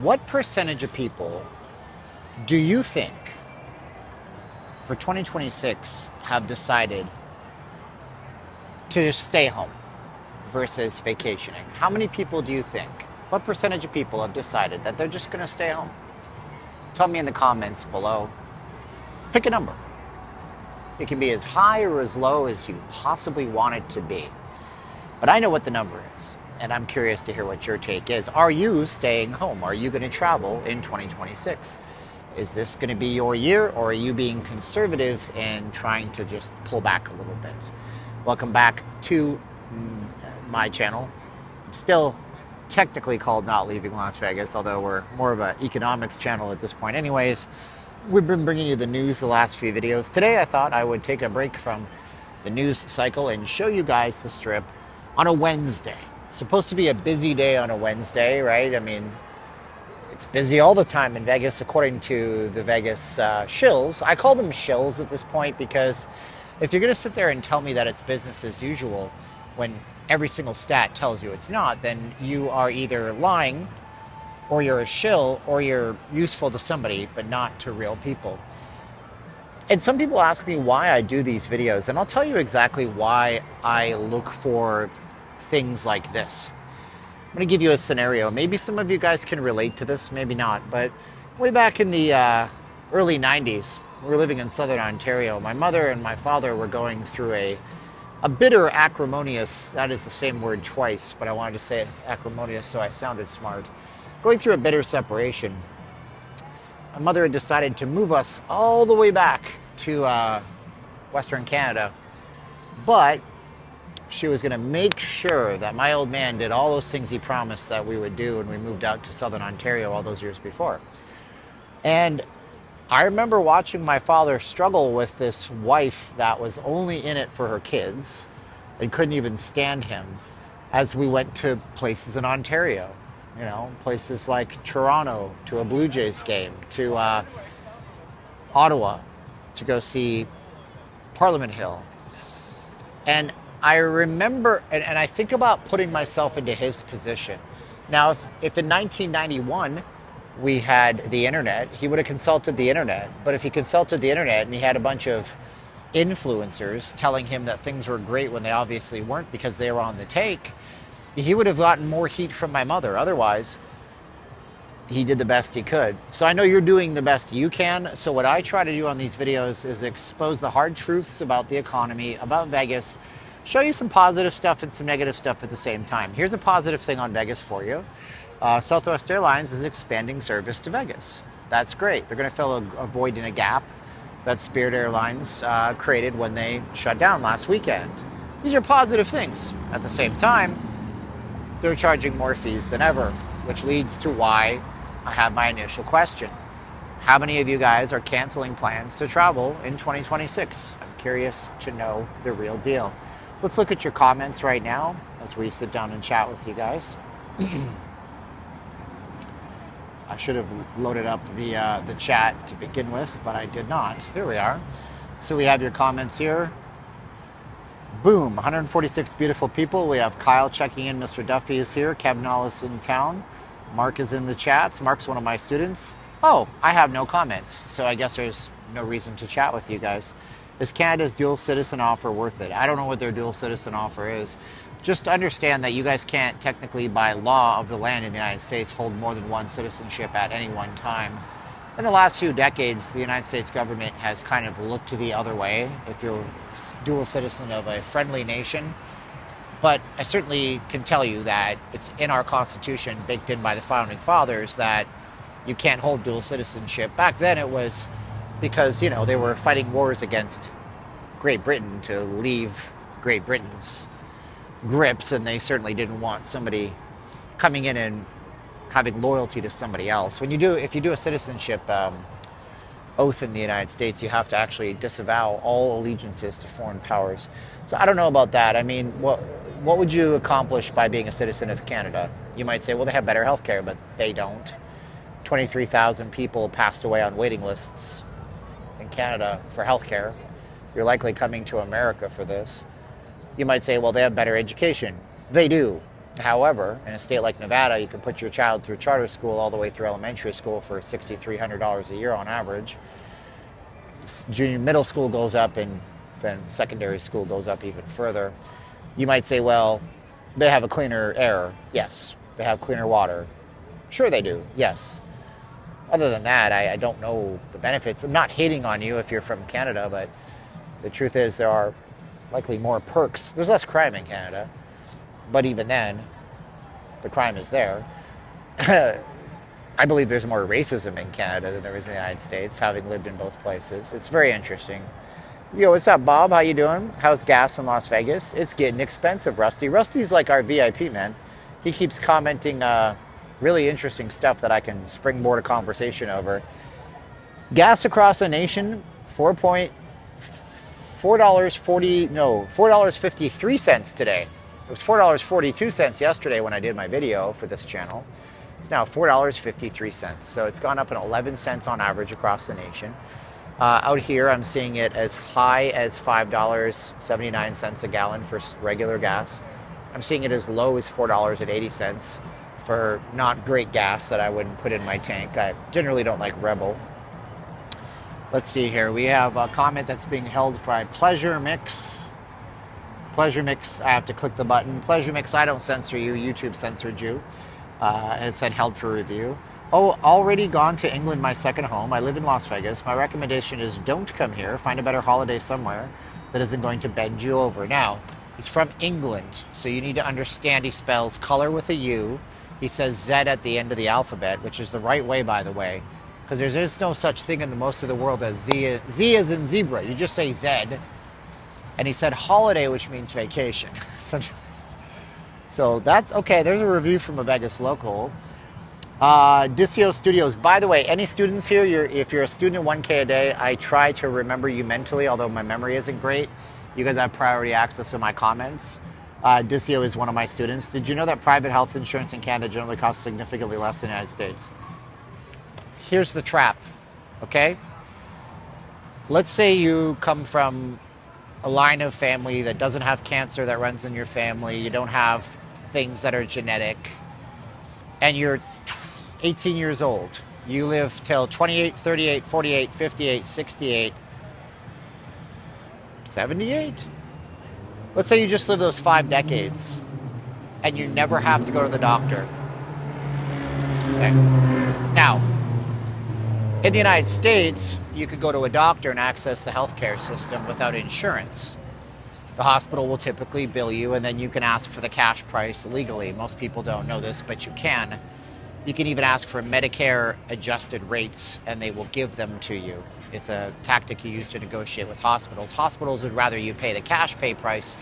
What percentage of people do you think for 2026 have decided to just stay home versus vacationing? How many people do you think? What percentage of people have decided that they're just going to stay home? Tell me in the comments below. Pick a number. It can be as high or as low as you possibly want it to be. But I know what the number is, and I'm curious to hear what your take is. Are you staying home? Are you going to travel in 2026? Is this going to be your year, or are you being conservative and trying to just pull back a little bit? Welcome back to my channel. I'm still technically called Not Leaving Las Vegas, although we're more of an economics channel at this point anyways. We've been bringing you the news the last few videos. Today I thought I would take a break from the news cycle and show you guys the Strip on a Wednesday. It's supposed to be a busy day on a Wednesday, right? I mean, it's busy all the time in Vegas, according to the Vegas shills. I call them shills at this point because if you're going to sit there and tell me that it's business as usual when every single stat tells you it's not, then you are either lying, or you're a shill, or you're useful to somebody, but not to real people. And some people ask me why I do these videos, and I'll tell you exactly why I look for things like this. I'm going to give you a scenario. Maybe some of you guys can relate to this, maybe not, but way back in the early 90s, we were living in southern Ontario. My mother and my father were going through a bitter, acrimonious, that is the same word twice, but I wanted to say acrimonious so I sounded smart. Going through a bitter separation. My mother had decided to move us all the way back to Western Canada, but she was going to make sure that my old man did all those things he promised that we would do when we moved out to southern Ontario all those years before. And I remember watching my father struggle with this wife that was only in it for her kids and couldn't even stand him as we went to places in Ontario. You know, places like Toronto, to a Blue Jays game, to Ottawa, to go see Parliament Hill. And I remember, and I think about putting myself into his position. Now, if in 1991 we had the internet, he would have consulted the internet. But if he consulted the internet and he had a bunch of influencers telling him that things were great when they obviously weren't because they were on the take, he would have gotten more heat from my mother. Otherwise, he did the best he could. So I know you're doing the best you can. So what I try to do on these videos is expose the hard truths about the economy, about Vegas, show you some positive stuff and some negative stuff at the same time. Here's a positive thing on Vegas for you. Southwest Airlines is expanding service to Vegas. That's great. They're going to fill a void in a gap that Spirit Airlines created when they shut down last weekend. These are positive things. At the same time, they're charging more fees than ever, which leads to why I have my initial question. How many of you guys are canceling plans to travel in 2026? I'm curious to know the real deal. Let's look at your comments right now as we sit down and chat with you guys. I should have loaded up the chat to begin with, but I did not. Here we are. So we have your comments here. Boom, 146 beautiful people. We have Kyle checking in. Mr. Duffy is here. Kevin is in town. Mark is in the chats. Mark's one of my students. Oh, I have no comments, so I guess there's no reason to chat with you guys. Is Canada's dual citizen offer worth it? I don't know what their dual citizen offer is. Just understand that you guys can't technically, by law of the land in the United States, hold more than one citizenship at any one time. In the last few decades, the United States government has kind of looked the other way if you're a dual citizen of a friendly nation. But I certainly can tell you that it's in our Constitution, baked in by the Founding Fathers, that you can't hold dual citizenship. Back then it was because, you know, they were fighting wars against Great Britain to leave Great Britain's grips, and they certainly didn't want somebody coming in and having loyalty to somebody else. If you do a citizenship oath in the United States, you have to actually disavow all allegiances to foreign powers. So I don't know about that. I mean, what would you accomplish by being a citizen of Canada? You might say, well, they have better health care, but they don't. 23,000 people passed away on waiting lists in Canada for health care. You're likely coming to America for this. You might say, well, they have better education. They do. However, in a state like Nevada, you can put your child through charter school all the way through elementary school for $6,300 a year on average. Junior middle school goes up, and then secondary school goes up even further. You might say, well, they have a cleaner air. Yes. They have cleaner water. Sure they do. Yes. Other than that, I don't know the benefits. I'm not hating on you if you're from Canada, but the truth is there are likely more perks. There's less crime in Canada, but even then, the crime is there. I believe there's more racism in Canada than there is in the United States, having lived in both places. It's very interesting. Yo, what's up, Bob? How you doing? How's gas in Las Vegas? It's getting expensive, Rusty. Rusty's like our VIP, man. He keeps commenting really interesting stuff that I can springboard a conversation over. Gas across the nation, $4.53 today. It was $4.42 yesterday when I did my video for this channel. It's now $4.53. So it's gone up an 11 cents on average across the nation. Out here, I'm seeing it as high as $5.79 a gallon for regular gas. I'm seeing it as low as $4.80 for not great gas that I wouldn't put in my tank. I generally don't like Rebel. Let's see here. We have a comment that's being held by Pleasure Mix. Pleasure Mix, I have to click the button. Pleasure Mix, I don't censor you. YouTube censored you. It said held for review. Oh, already gone to England, my second home. I live in Las Vegas. My recommendation is don't come here. Find a better holiday somewhere that isn't going to bend you over. Now, he's from England, so you need to understand he spells color with a U. He says Z at the end of the alphabet, which is the right way, by the way, because there is no such thing in the most of the world as Z. Z is in zebra. You just say Z. And he said holiday, which means vacation. So that's okay. There's a review from a Vegas local. Disio Studios. By the way, any students here, if you're a student at 1K a day, I try to remember you mentally, although my memory isn't great. You guys have priority access to my comments. Disio is one of my students. Did you know that private health insurance in Canada generally costs significantly less than the United States? Here's the trap, okay? Let's say you come from a line of family that doesn't have cancer that runs in your family. You don't have things that are genetic. And you're 18 years old. You live till 28, 38, 48, 58, 68, 78? Let's say you just live those 5 decades and you never have to go to the doctor. Okay. Now, in the United States, you could go to a doctor and access the healthcare system without insurance. The hospital will typically bill you, and then you can ask for the cash price legally. Most people don't know this, but you can. You can even ask for Medicare adjusted rates, and they will give them to you. It's a tactic you use to negotiate with hospitals. Hospitals would rather you pay the cash pay price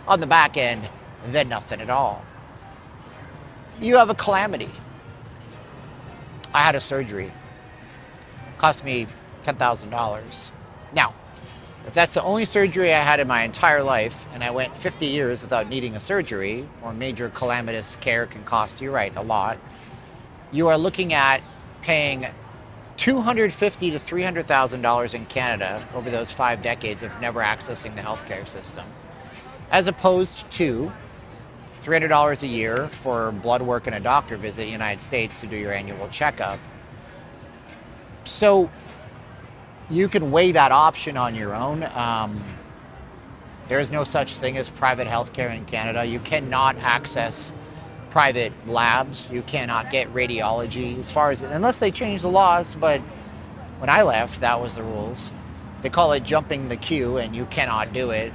on the back end than nothing at all. You have a calamity. I had a surgery. Cost me $10,000. Now, if that's the only surgery I had in my entire life, and I went 50 years without needing a surgery, or major calamitous care can cost you, right, a lot, you are looking at paying $250,000 to $300,000 in Canada over those 5 decades of never accessing the healthcare system, as opposed to $300 a year for blood work and a doctor visit in the United States to do your annual checkup. So you can weigh that option on your own. There is no such thing as private healthcare in Canada. You cannot access private labs. You cannot get radiology, unless they change the laws. But when I left, that was the rules. They call it jumping the queue, and you cannot do it.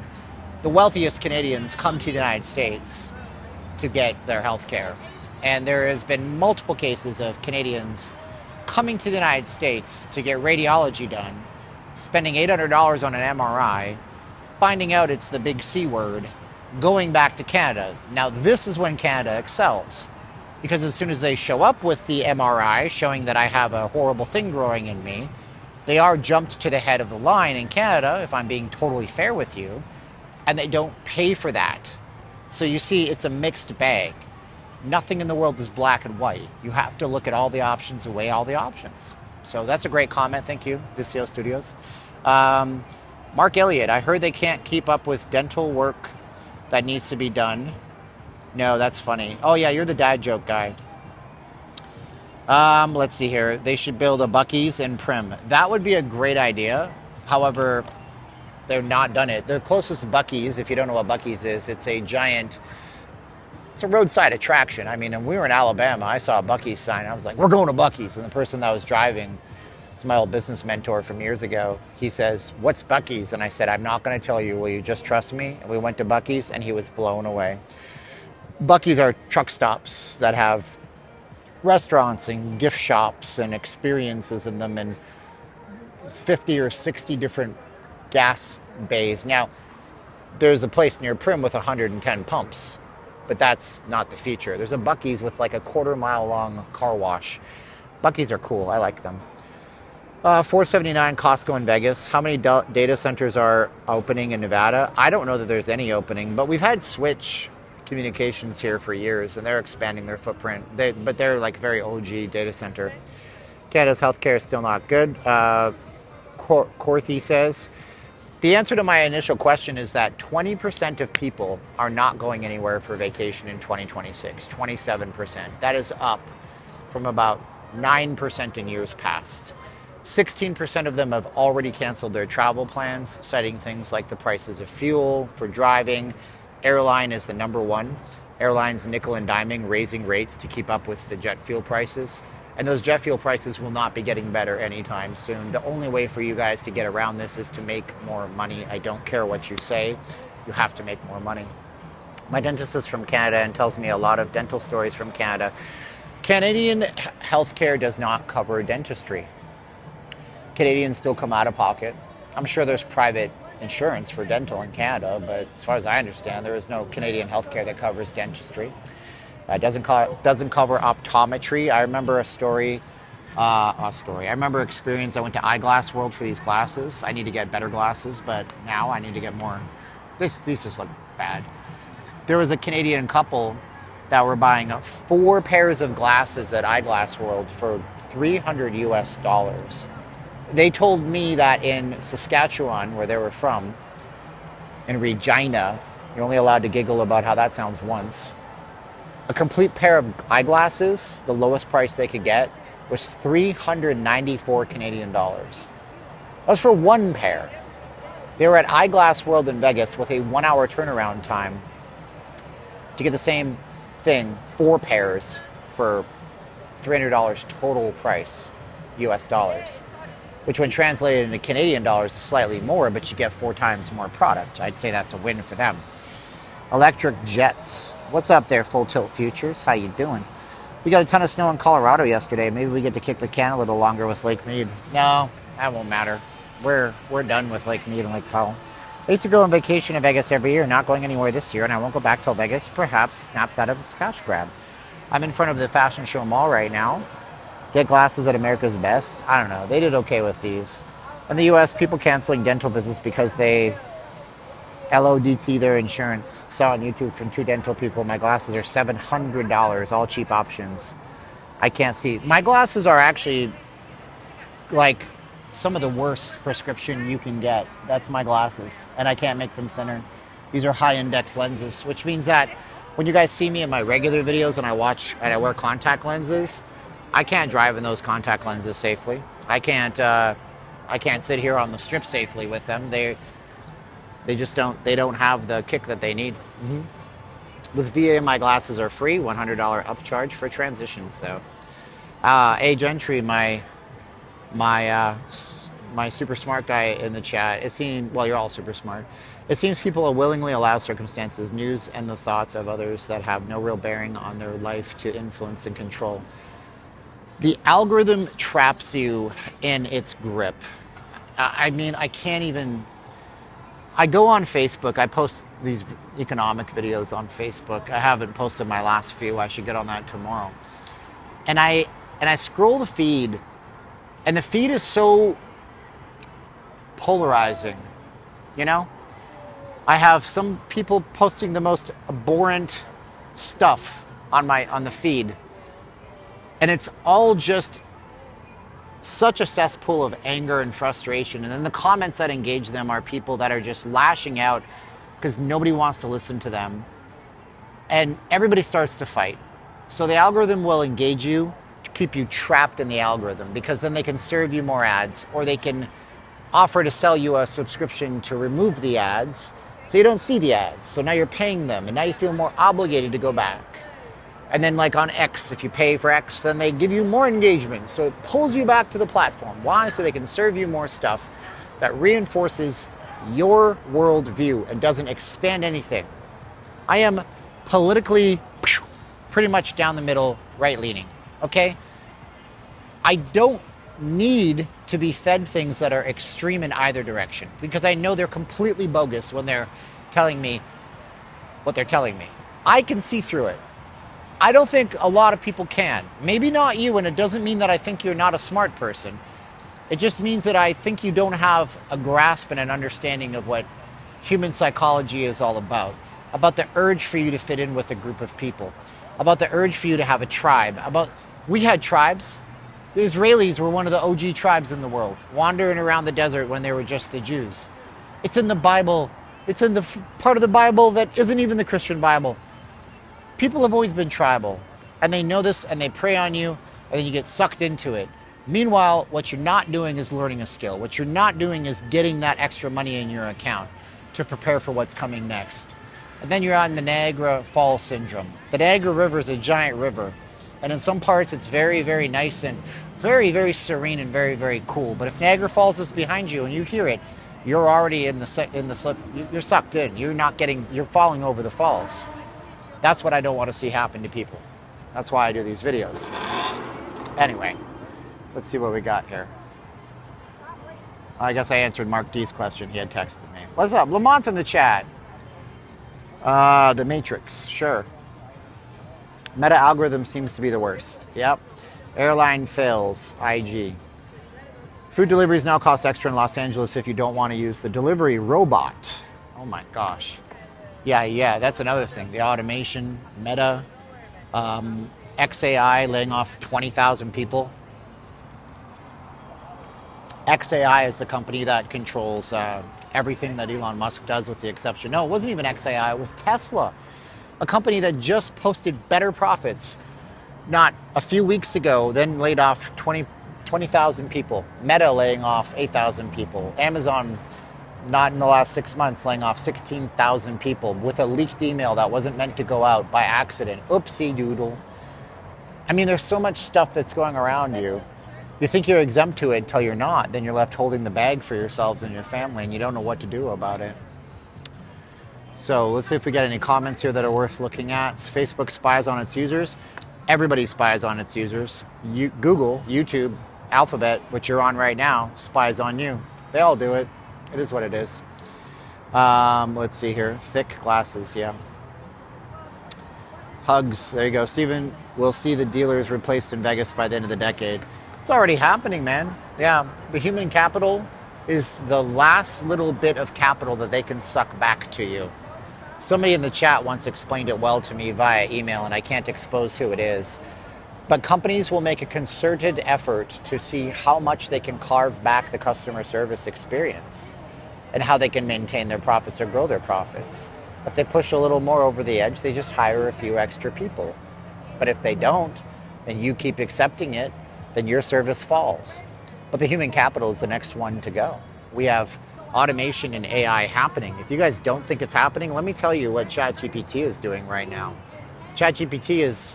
The wealthiest Canadians come to the United States to get their healthcare, and there has been multiple cases of Canadians coming to the United States to get radiology done, spending $800 on an MRI, finding out it's the big C word, going back to Canada. Now, this is when Canada excels, because as soon as they show up with the MRI showing that I have a horrible thing growing in me, they are jumped to the head of the line in Canada, if I'm being totally fair with you, and they don't pay for that. So you see, it's a mixed bag. Nothing in the world is black and white. You have to look at all the options and weigh all the options. So that's a great comment. Thank you, Disio Studios. Mark Elliott, I heard they can't keep up with dental work that needs to be done. No, that's funny. Oh yeah, you're the dad joke guy. Let's see here. They should build a Buc-ee's in Prim. That would be a great idea. However, they're not done it. The closest Buc-ee's, if you don't know what Buc-ee's is, it's a giant, it's a roadside attraction. I mean, and we were in Alabama. I saw a Buc-ee's sign. I was like, we're going to Buc-ee's. And the person that was driving, it's my old business mentor from years ago. He says, what's Buc-ee's? And I said, I'm not going to tell you. Will you just trust me? And we went to Buc-ee's and he was blown away. Buc-ee's are truck stops that have restaurants and gift shops and experiences in them, and 50 or 60 different gas bays. Now, there's a place near Prim with 110 pumps, but that's not the feature. There's a Buc-ee's with like a quarter-mile long car wash. Buc-ee's are cool. I like them. $479 Costco in Vegas. How many data centers are opening in Nevada? I don't know that there's any opening, but we've had Switch Communications here for years, and they're expanding their footprint. But they're like very OG data center. Canada's healthcare is still not good. Corthy says, the answer to my initial question is that 20% of people are not going anywhere for vacation in 2026, 27%. That is up from about 9% in years past. 16% of them have already canceled their travel plans, citing things like the prices of fuel for driving. Airline is the number one. Airlines nickel and diming, raising rates to keep up with the jet fuel prices. And those jet fuel prices will not be getting better anytime soon. The only way for you guys to get around this is to make more money. I don't care what you say. You have to make more money. My dentist is from Canada and tells me a lot of dental stories from Canada. Canadian healthcare does not cover dentistry. Canadians still come out of pocket. I'm sure there's private insurance for dental in Canada, but as far as I understand, there is no Canadian healthcare that covers dentistry. Doesn't cover optometry. I remember I remember experience. I went to Eyeglass World for these glasses. I need to get better glasses, but now I need to get more. These just look bad. There was a Canadian couple that were buying 4 pairs of glasses at Eyeglass World for $300 US. They told me that in Saskatchewan, where they were from, in Regina, you're only allowed to giggle about how that sounds once. A complete pair of eyeglasses, the lowest price they could get, was 394 Canadian dollars. That was for one pair. They were at Eyeglass World in Vegas with a 1-hour turnaround time to get the same thing, 4 pairs, for $300 total price, US dollars. Which when translated into Canadian dollars is slightly more, but you get 4 times more product. I'd say that's a win for them. Electric jets. What's up there, Full Tilt Futures? How you doing? We got a ton of snow in Colorado yesterday. Maybe we get to kick the can a little longer with Lake Mead. No, that won't matter. We're done with Lake Mead and Lake Powell. I used to go on vacation in Vegas every year, not going anywhere this year, and I won't go back till Vegas perhaps snaps out of its cash grab. I'm in front of the Fashion Show Mall right now. Get glasses at America's Best. I don't know. They did okay with these. In the U.S., people canceling dental visits because they LODT their insurance. Saw on YouTube from 2 dental people. My glasses are $700, all cheap options. I can't see. My glasses are actually like some of the worst prescription you can get. That's my glasses. And I can't make them thinner. These are high index lenses, which means that when you guys see me in my regular videos and I wear contact lenses, I can't drive in those contact lenses safely. I can't sit here on the strip safely with them. They don't have the kick that they need. Mm-hmm. With VA, my glasses are free, $100 upcharge for transitions though. A Gentry, my super smart guy in the chat, you're all super smart. It seems people will willingly allow circumstances, news, and the thoughts of others that have no real bearing on their life to influence and control. The algorithm traps you in its grip. I go on Facebook. I post these economic videos on Facebook. I haven't posted my last few. I should get on that tomorrow. And I scroll the feed, and the feed is so polarizing, you know? I have some people posting the most abhorrent stuff on the feed. And it's all just such a cesspool of anger and frustration. And then the comments that engage them are people that are just lashing out because nobody wants to listen to them. and everybody starts to fight. So the algorithm will engage you to keep you trapped in the algorithm, because then they can serve you more ads, or they can offer to sell you a subscription to remove the ads so you don't see the ads. So now you're paying them, and now you feel more obligated to go back. And then like on X, if you pay for X, then they give you more engagement. So it pulls you back to the platform. Why? So they can serve you more stuff that reinforces your worldview and doesn't expand anything. I am politically pretty much down the middle, right-leaning, okay? I don't need to be fed things that are extreme in either direction, because I know they're completely bogus when they're telling me what they're telling me. I can see through it. I don't think a lot of people can. Maybe not you, and it doesn't mean that I think you're not a smart person. It just means that I think you don't have a grasp and an understanding of what human psychology is all about the urge for you to fit in with a group of people, about the urge for you to have a tribe. We had tribes. The Israelis were one of the OG tribes in the world, wandering around the desert when they were just the Jews. It's in the Bible. It's in the part of the Bible that isn't even the Christian Bible. People have always been tribal, and they know this, and they prey on you, and then you get sucked into it. Meanwhile, what you're not doing is learning a skill. What you're not doing is getting that extra money in your account to prepare for what's coming next. And then you're on the Niagara Falls syndrome. The Niagara River is a giant river, and in some parts it's very, very nice and very, very serene and very, very cool. But if Niagara Falls is behind you and you hear it, you're already in the slip. You're sucked in. You're falling over the falls. That's what I don't want to see happen to people. That's why I do these videos. Anyway, let's see what we got here. I guess I answered Mark D's question. He had texted me. What's up? Lamont's in the chat. The Matrix, sure. Meta algorithm seems to be the worst. Yep. Airline fails, IG. Food deliveries now cost extra in Los Angeles if you don't want to use the delivery robot. Oh my gosh. Yeah, that's another thing. The automation, Meta, XAI laying off 20,000 people. XAI is the company that controls everything that Elon Musk does, with the exception. No, it wasn't even XAI, it was Tesla, a company that just posted better profits not a few weeks ago, then laid off 20,000 people. Meta laying off 8,000 people. Amazon, not in the last 6 months, laying off 16,000 people with a leaked email that wasn't meant to go out by accident. Oopsie doodle. I mean, there's so much stuff that's going around you. You think you're exempt to it until you're not. Then you're left holding the bag for yourselves and your family, and you don't know what to do about it. So let's see if we get any comments here that are worth looking at. Facebook spies on its users. Everybody spies on its users. Google, YouTube, Alphabet, which you're on right now, spies on you. They all do it. It is what it is. Let's see here. Thick glasses, yeah. Hugs, there you go. Steven, we'll see the dealers replaced in Vegas by the end of the decade. It's already happening, man. Yeah, the human capital is the last little bit of capital that they can suck back to you. Somebody in the chat once explained it well to me via email, and I can't expose who it is. But companies will make a concerted effort to see how much they can carve back the customer service experience and how they can maintain their profits or grow their profits. If they push a little more over the edge, they just hire a few extra people. But if they don't, and you keep accepting it, then your service falls. But the human capital is the next one to go. We have automation and AI happening. If you guys don't think it's happening, let me tell you what ChatGPT is doing right now. ChatGPT is,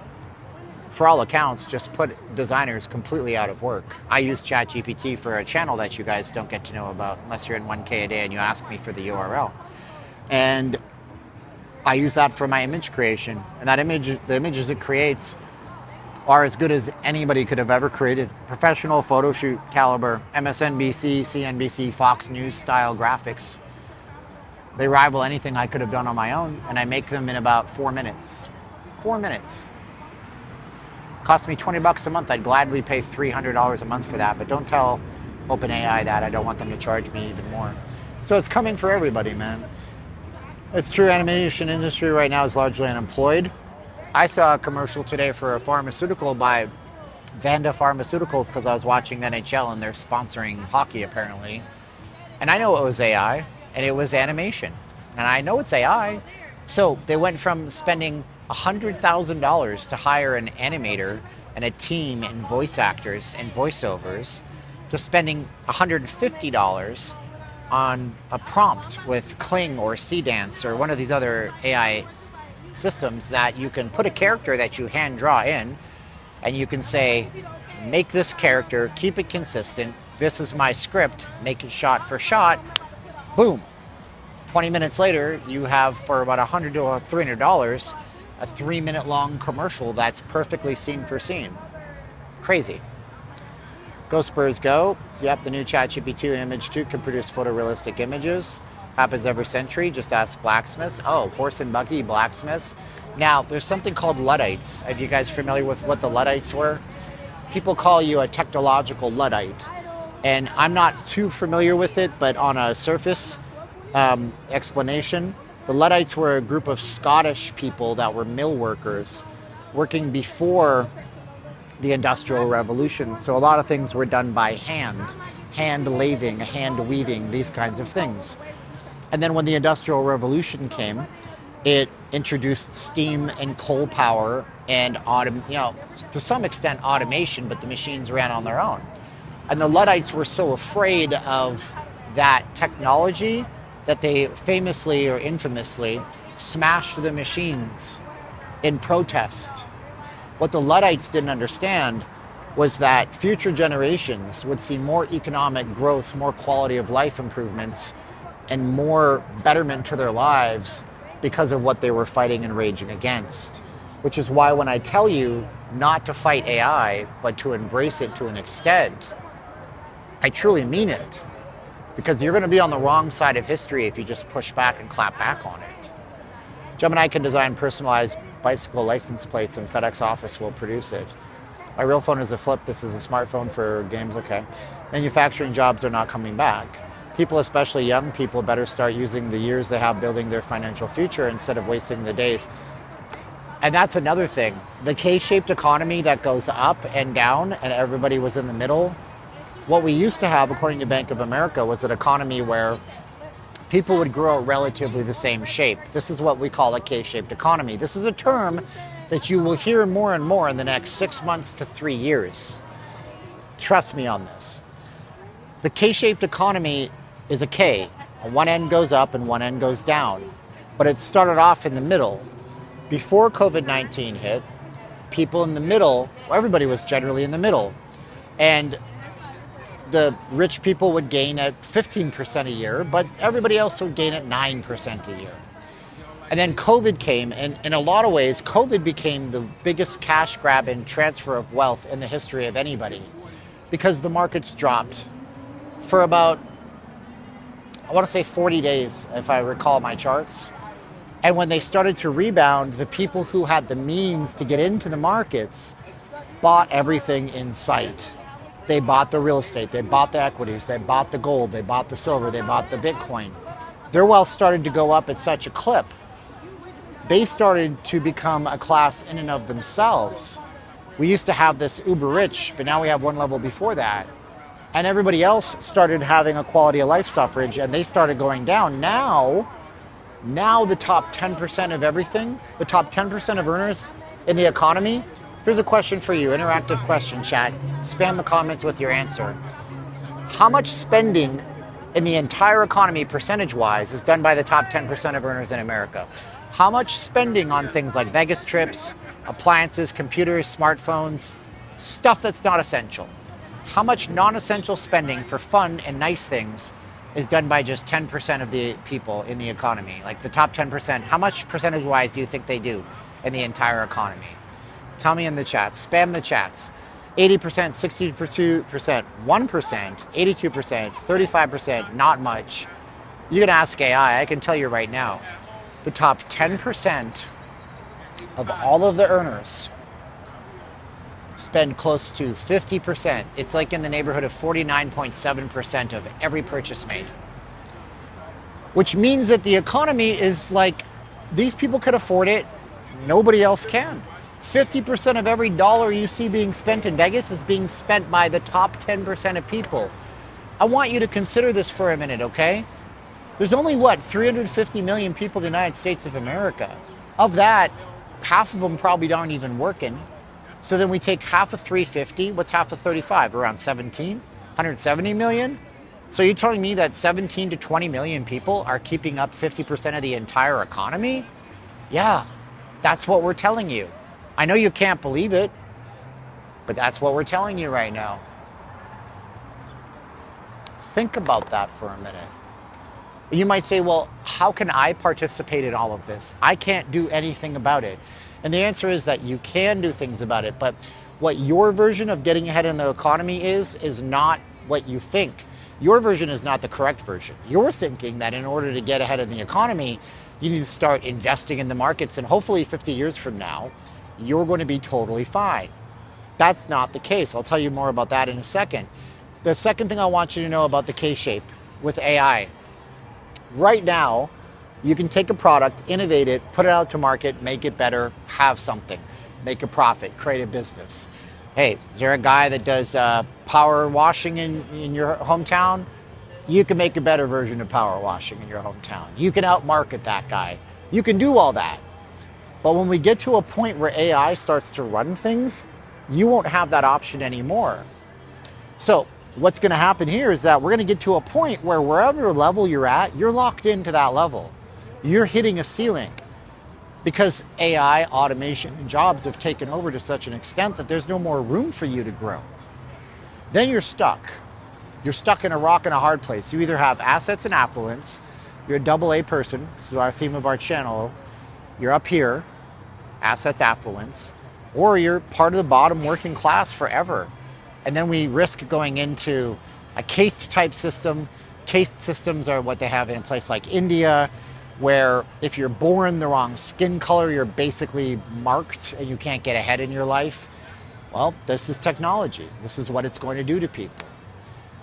for all accounts, just put designers completely out of work. I use ChatGPT for a channel that you guys don't get to know about unless you're in 1K a day and you ask me for the URL. And I use that for my image creation. And that image, the images it creates are as good as anybody could have ever created. Professional photo shoot caliber, MSNBC, CNBC, Fox News style graphics. They rival anything I could have done on my own, and I make them in about 4 minutes. 4 minutes. Cost me $20 a month. I'd gladly pay $300 a month for that, but don't tell OpenAI that. I don't want them to charge me even more. So it's coming for everybody, man. It's true, animation industry right now is largely unemployed. I saw a commercial today for a pharmaceutical by Vanda Pharmaceuticals because I was watching the NHL and they're sponsoring hockey apparently. And I know it was AI and it was animation. And I know it's AI. So they went from spending $100,000 to hire an animator and a team and voice actors and voiceovers to spending $150 on a prompt with Kling or Cdance or one of these other AI systems that you can put a character that you hand draw in, and you can say, make this character, keep it consistent, this is my script, make it shot for shot, boom. 20 minutes later, you have, for about $100 to $300, a 3-minute long commercial that's perfectly scene for scene. Crazy. Go Spurs go. Yep, the new ChatGPT 2 image 2 can produce photorealistic images. Happens every century. Just ask blacksmiths. Oh, horse and buggy blacksmiths. Now, there's something called Luddites. Are you guys familiar with what the Luddites were? People call you a technological Luddite. And I'm not too familiar with it, but on a surface explanation, the Luddites were a group of Scottish people that were mill workers working before the Industrial Revolution. So a lot of things were done by hand lathing, hand weaving, these kinds of things. And then when the Industrial Revolution came, it introduced steam and coal power and to some extent automation, but the machines ran on their own. And the Luddites were so afraid of that technology that they famously or infamously smashed the machines in protest. What the Luddites didn't understand was that future generations would see more economic growth, more quality of life improvements, and more betterment to their lives because of what they were fighting and raging against. Which is why when I tell you not to fight AI, but to embrace it to an extent, I truly mean it. Because you're going to be on the wrong side of history if you just push back and clap back on it. Gemini can design personalized bicycle license plates and FedEx office will produce it. My real phone is a flip. This is a smartphone for games. Okay. Manufacturing jobs are not coming back. People, especially young people, better start using the years they have building their financial future instead of wasting the days. And that's another thing. The K-shaped economy that goes up and down and everybody was in the middle. What we used to have, according to Bank of America, was an economy where people would grow relatively the same shape. This is what we call a K-shaped economy. This is a term that you will hear more and more in the next 6 months to 3 years. Trust me on this. The K-shaped economy is a K. One end goes up and one end goes down. But it started off in the middle. Before COVID-19 hit, people in the middle, everybody was generally in the middle. And the rich people would gain at 15% a year, but everybody else would gain at 9% a year. And then COVID came, and in a lot of ways, COVID became the biggest cash grab and transfer of wealth in the history of anybody because the markets dropped for about, I want to say 40 days, if I recall my charts. And when they started to rebound, the people who had the means to get into the markets bought everything in sight. They bought the real estate, they bought the equities, they bought the gold, they bought the silver, they bought the Bitcoin. Their wealth started to go up at such a clip. They started to become a class in and of themselves. We used to have this uber rich, but now we have one level before that. And everybody else started having a quality of life suffrage and they started going down. Now the top 10% of everything, the top 10% of earners in the economy. Here's a question for you, interactive question, chat. Spam the comments with your answer. How much spending in the entire economy, percentage-wise, is done by the top 10% of earners in America? How much spending on things like Vegas trips, appliances, computers, smartphones, stuff that's not essential? How much non-essential spending for fun and nice things is done by just 10% of the people in the economy? Like the top 10%, how much percentage-wise do you think they do in the entire economy? Tell me in the chats. Spam the chats. 80%, 62%, 1%, 82%, 35%, not much. You can ask AI. I can tell you right now. The top 10% of all of the earners spend close to 50%. It's like in the neighborhood of 49.7% of every purchase made. Which means that the economy is like, these people could afford it, nobody else can. 50% of every dollar you see being spent in Vegas is being spent by the top 10% of people. I want you to consider this for a minute, okay? There's only, 350 million people in the United States of America. Of that, half of them probably aren't even working. So then we take half of 350. What's half of 35? Around 17, 170 million. So you're telling me that 17 to 20 million people are keeping up 50% of the entire economy? Yeah, that's what we're telling you. I know you can't believe it, but that's what we're telling you right now. Think about that for a minute. You might say, well, how can I participate in all of this? I can't do anything about it. And the answer is that you can do things about it, but what your version of getting ahead in the economy is not what you think. Your version is not the correct version. You're thinking that in order to get ahead in the economy, you need to start investing in the markets, and hopefully 50 years from now, you're going to be totally fine. That's not the case. I'll tell you more about that in a second. The second thing I want you to know about the K-shape with AI. Right now, you can take a product, innovate it, put it out to market, make it better, have something, make a profit, create a business. Hey, is there a guy that does power washing in your hometown? You can make a better version of power washing in your hometown. You can outmarket that guy. You can do all that. But when we get to a point where AI starts to run things, you won't have that option anymore. So what's going to happen here is that we're going to get to a point where wherever level you're at, you're locked into that level. You're hitting a ceiling because AI, automation, and jobs have taken over to such an extent that there's no more room for you to grow. Then you're stuck. You're stuck in a rock and a hard place. You either have assets and affluence, you're a double A person, this is our theme of our channel, you're up here, assets, affluence, or you're part of the bottom working class forever. And then we risk going into a caste type system. Caste systems are what they have in a place like India, where if you're born the wrong skin color, you're basically marked and you can't get ahead in your life. Well, this is technology. This is what it's going to do to people.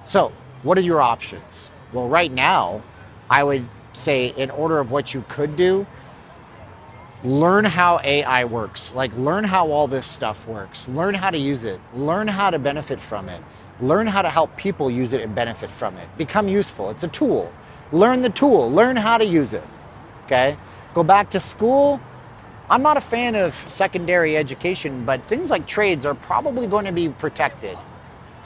So what are your options? Well, right now, I would say in order of what you could do, learn how AI works. Like, learn how all this stuff works. Learn how to use it. Learn how to benefit from it. Learn how to help people use it and benefit from it. Become useful. It's a tool. Learn the tool. Learn how to use it. Okay? Go back to school. I'm not a fan of secondary education, but things like trades are probably going to be protected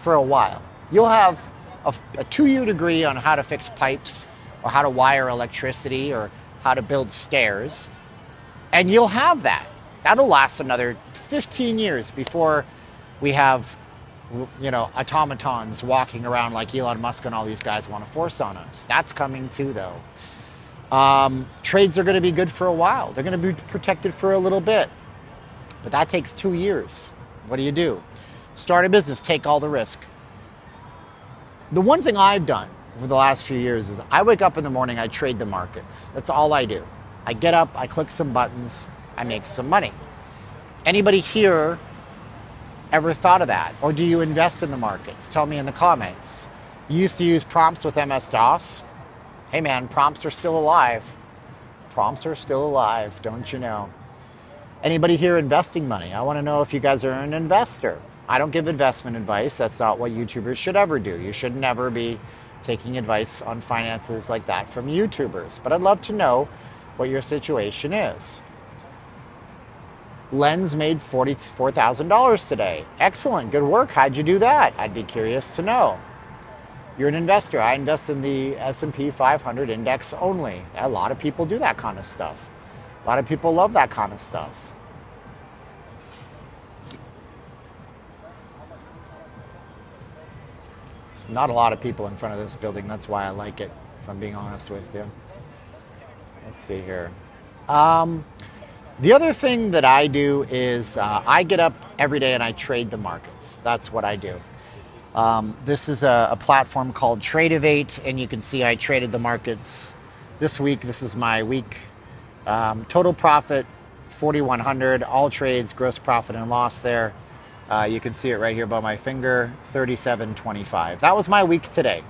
for a while. You'll have a 2U degree on how to fix pipes or how to wire electricity or how to build stairs. And you'll have that. That'll last another 15 years before we have, automatons walking around like Elon Musk and all these guys want to force on us. That's coming too, though. Trades are going to be good for a while. They're going to be protected for a little bit. But that takes 2 years. What do? Start a business, take all the risk. The one thing I've done over the last few years is I wake up in the morning, I trade the markets. That's all I do. I get up, I click some buttons, I make some money. Anybody here ever thought of that? Or do you invest in the markets? Tell me in the comments. You used to use prompts with MS-DOS. Hey man, prompts are still alive. Prompts are still alive, don't you know? Anybody here investing money? I want to know if you guys are an investor. I don't give investment advice. That's not what YouTubers should ever do. You should never be taking advice on finances like that from YouTubers. But I'd love to know what your situation is. Lens made $44,000 today. Excellent, good work. How'd you do that? I'd be curious to know. You're an investor. I invest in the S&P 500 index only. A lot of people do that kind of stuff. A lot of people love that kind of stuff. It's not a lot of people in front of this building. That's why I like it, if I'm being honest with you. Let's see here. The other thing that I do is I get up every day and I trade the markets. That's what I do. This is a platform called Tradeovate, and you can see I traded the markets this week. This is my week. Total profit, 4,100. All trades, gross profit and loss there. You can see it right here by my finger, 37.25. That was my week today.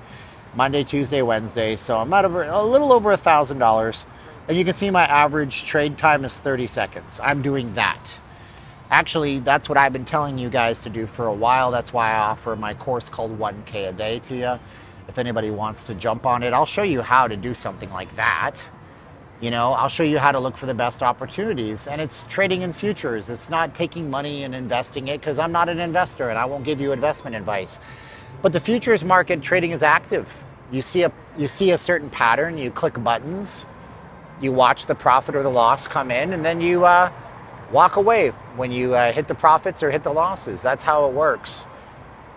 Monday, Tuesday, Wednesday. So I'm at a little over $1,000. And you can see my average trade time is 30 seconds. I'm doing that. Actually, that's what I've been telling you guys to do for a while. That's why I offer my course called 1K a day to you. If anybody wants to jump on it, I'll show you how to do something like that. You know, I'll show you how to look for the best opportunities. And it's trading in futures. It's not taking money and investing it, because I'm not an investor and I won't give you investment advice. But the futures market trading is active. You see a certain pattern, you click buttons, you watch the profit or the loss come in, and then you walk away when you hit the profits or hit the losses. That's how it works.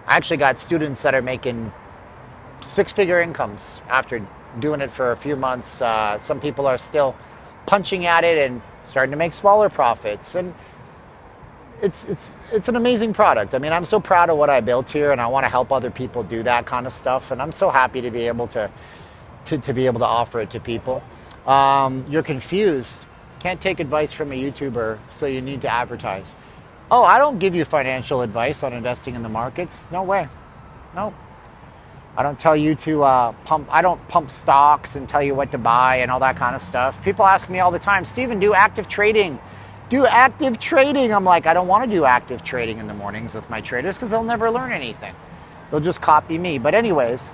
I actually got students that are making six-figure incomes after doing it for a few months. Some people are still punching at it and starting to make smaller profits, and it's an amazing product. I mean, I'm so proud of what I built here, and I want to help other people do that kind of stuff, and I'm so happy to be able to be able to offer it to people. You're confused. Can't take advice from a YouTuber, so you need to advertise. Oh, I don't give you financial advice on investing in the markets. No way. No. I don't tell you to I don't pump stocks and tell you what to buy and all that kind of stuff. People ask me all the time, Steven, do active trading. Do active trading. I'm like, I don't want to do active trading in the mornings with my traders, because they'll never learn anything. They'll just copy me. But anyways,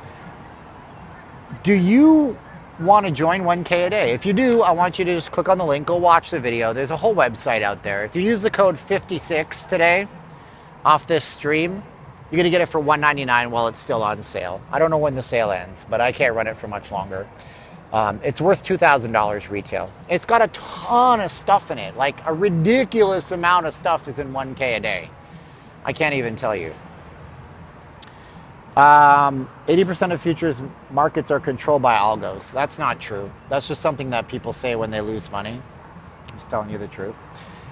do you want to join 1K a day? If you do, I want you to just click on the link, go watch the video. There's a whole website out there. If you use the code 56 today off this stream, you're going to get it for $199 while it's still on sale. I don't know when the sale ends, but I can't run it for much longer. It's worth $2,000 retail. It's got a ton of stuff in it. Like a ridiculous amount of stuff is in 1K a day. I can't even tell you. 80% of futures markets are controlled by algos. That's not true. That's just something that people say when they lose money. I'm just telling you the truth.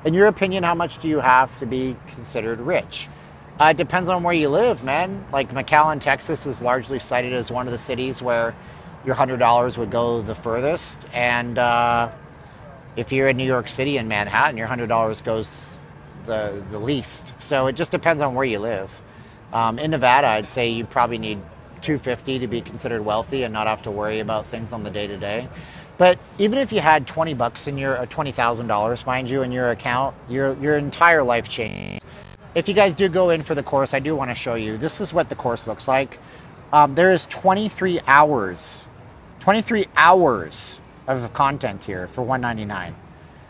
In your opinion, how much do you have to be considered rich? It depends on where you live, man. Like McAllen, Texas is largely cited as one of the cities where your $100 would go the furthest. And if you're in New York City and Manhattan, your $100 goes the least. So it just depends on where you live. In Nevada, I'd say you probably need $250 to be considered wealthy and not have to worry about things on the day-to-day. But even if you had $20 in your $20,000, mind you, in your account, your entire life changed. If you guys do go in for the course, I do want to show you. This is what the course looks like. There is 23 hours of content here for $199.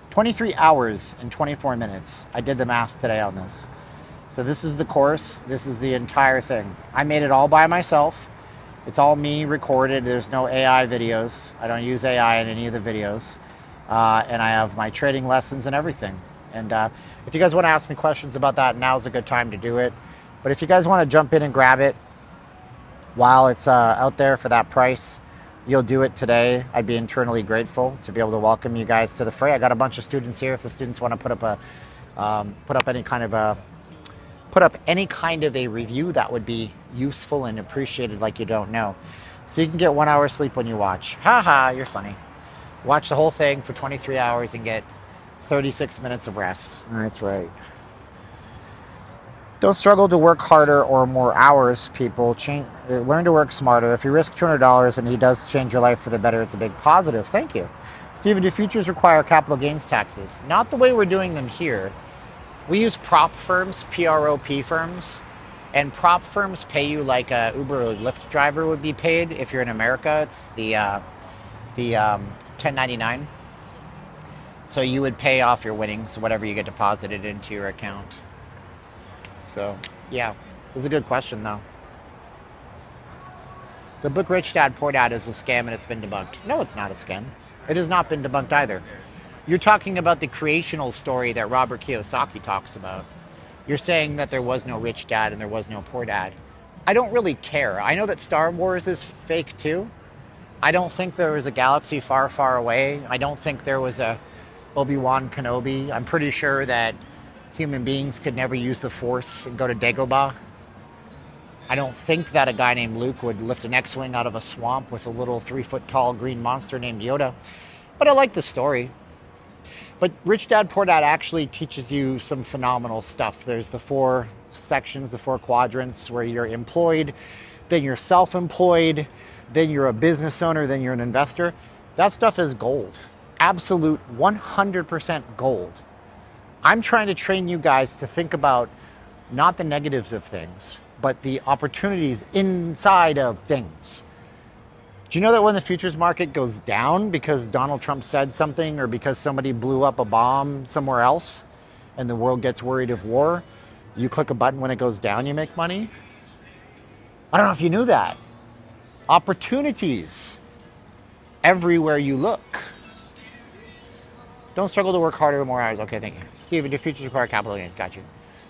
23 hours and 24 minutes. I did the math today on this. So this is the course. This is the entire thing. I made it all by myself. It's all me recorded. There's no AI videos. I don't use AI in any of the videos. And I have my trading lessons and everything. And if you guys want to ask me questions about that, now's a good time to do it. But if you guys want to jump in and grab it while it's out there for that price, you'll do it today. I'd be internally grateful to be able to welcome you guys to the fray. I got a bunch of students here. If the students want to put up any kind of a review, that would be useful and appreciated, like you don't know. So you can get 1 hour sleep when you watch. Haha, you're funny. Watch the whole thing for 23 hours and get 36 minutes of rest. That's right. Don't struggle to work harder or more hours, people. Learn to work smarter. If you risk $200 and he does change your life for the better, it's a big positive. Thank you. Steven, do futures require capital gains taxes? Not the way we're doing them here. We use prop firms, P-R-O-P firms, and prop firms pay you like a Uber or Lyft driver would be paid. If you're in America, it's the 1099. So you would pay off your winnings, whatever you get deposited into your account. So, yeah, it's a good question, though. The book Rich Dad, Poor Dad is a scam and it's been debunked. No, it's not a scam. It has not been debunked either. You're talking about the creational story that Robert Kiyosaki talks about. You're saying that there was no rich dad and there was no poor dad. I don't really care. I know that Star Wars is fake, too. I don't think there was a galaxy far, far away. I don't think there was a Obi-Wan Kenobi. I'm pretty sure that human beings could never use the Force and go to Dagobah. I don't think that a guy named Luke would lift an X-Wing out of a swamp with a little 3-foot-tall green monster named Yoda. But I like the story. But Rich Dad, Poor Dad actually teaches you some phenomenal stuff. There's the 4 sections, the 4 quadrants where you're employed, then you're self-employed, then you're a business owner, then you're an investor. That stuff is gold. Absolute 100% gold. I'm trying to train you guys to think about not the negatives of things, but the opportunities inside of things. Do you know that when the futures market goes down because Donald Trump said something or because somebody blew up a bomb somewhere else and the world gets worried of war, you click a button when it goes down, you make money? I don't know if you knew that. Opportunities everywhere you look. Don't struggle to work harder, more hours. Okay, thank you. Steven, do futures require capital gains? Got you.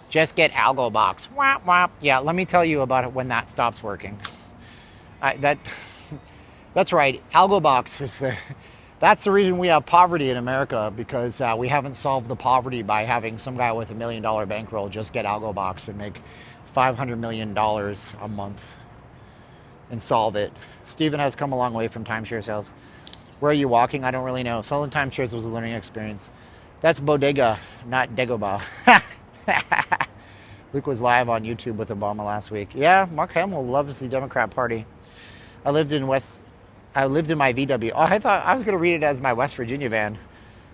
Just get algo box. Wah, wah. Yeah, let me tell you about it when that stops working. That's right. Algo box is that's the reason we have poverty in America, because we haven't solved the poverty by having some guy with $1 million bankroll just get algo box and make $500 million a month and solve it. Steven has come a long way from timeshare sales. Where are you walking? I don't really know. Selling timeshares was a learning experience. That's bodega, not Dagobah. Luke was live on YouTube with Obama last week. Yeah, Mark Hamill loves the Democrat Party. I lived in my VW. Oh, I thought I was going to read it as my West Virginia van.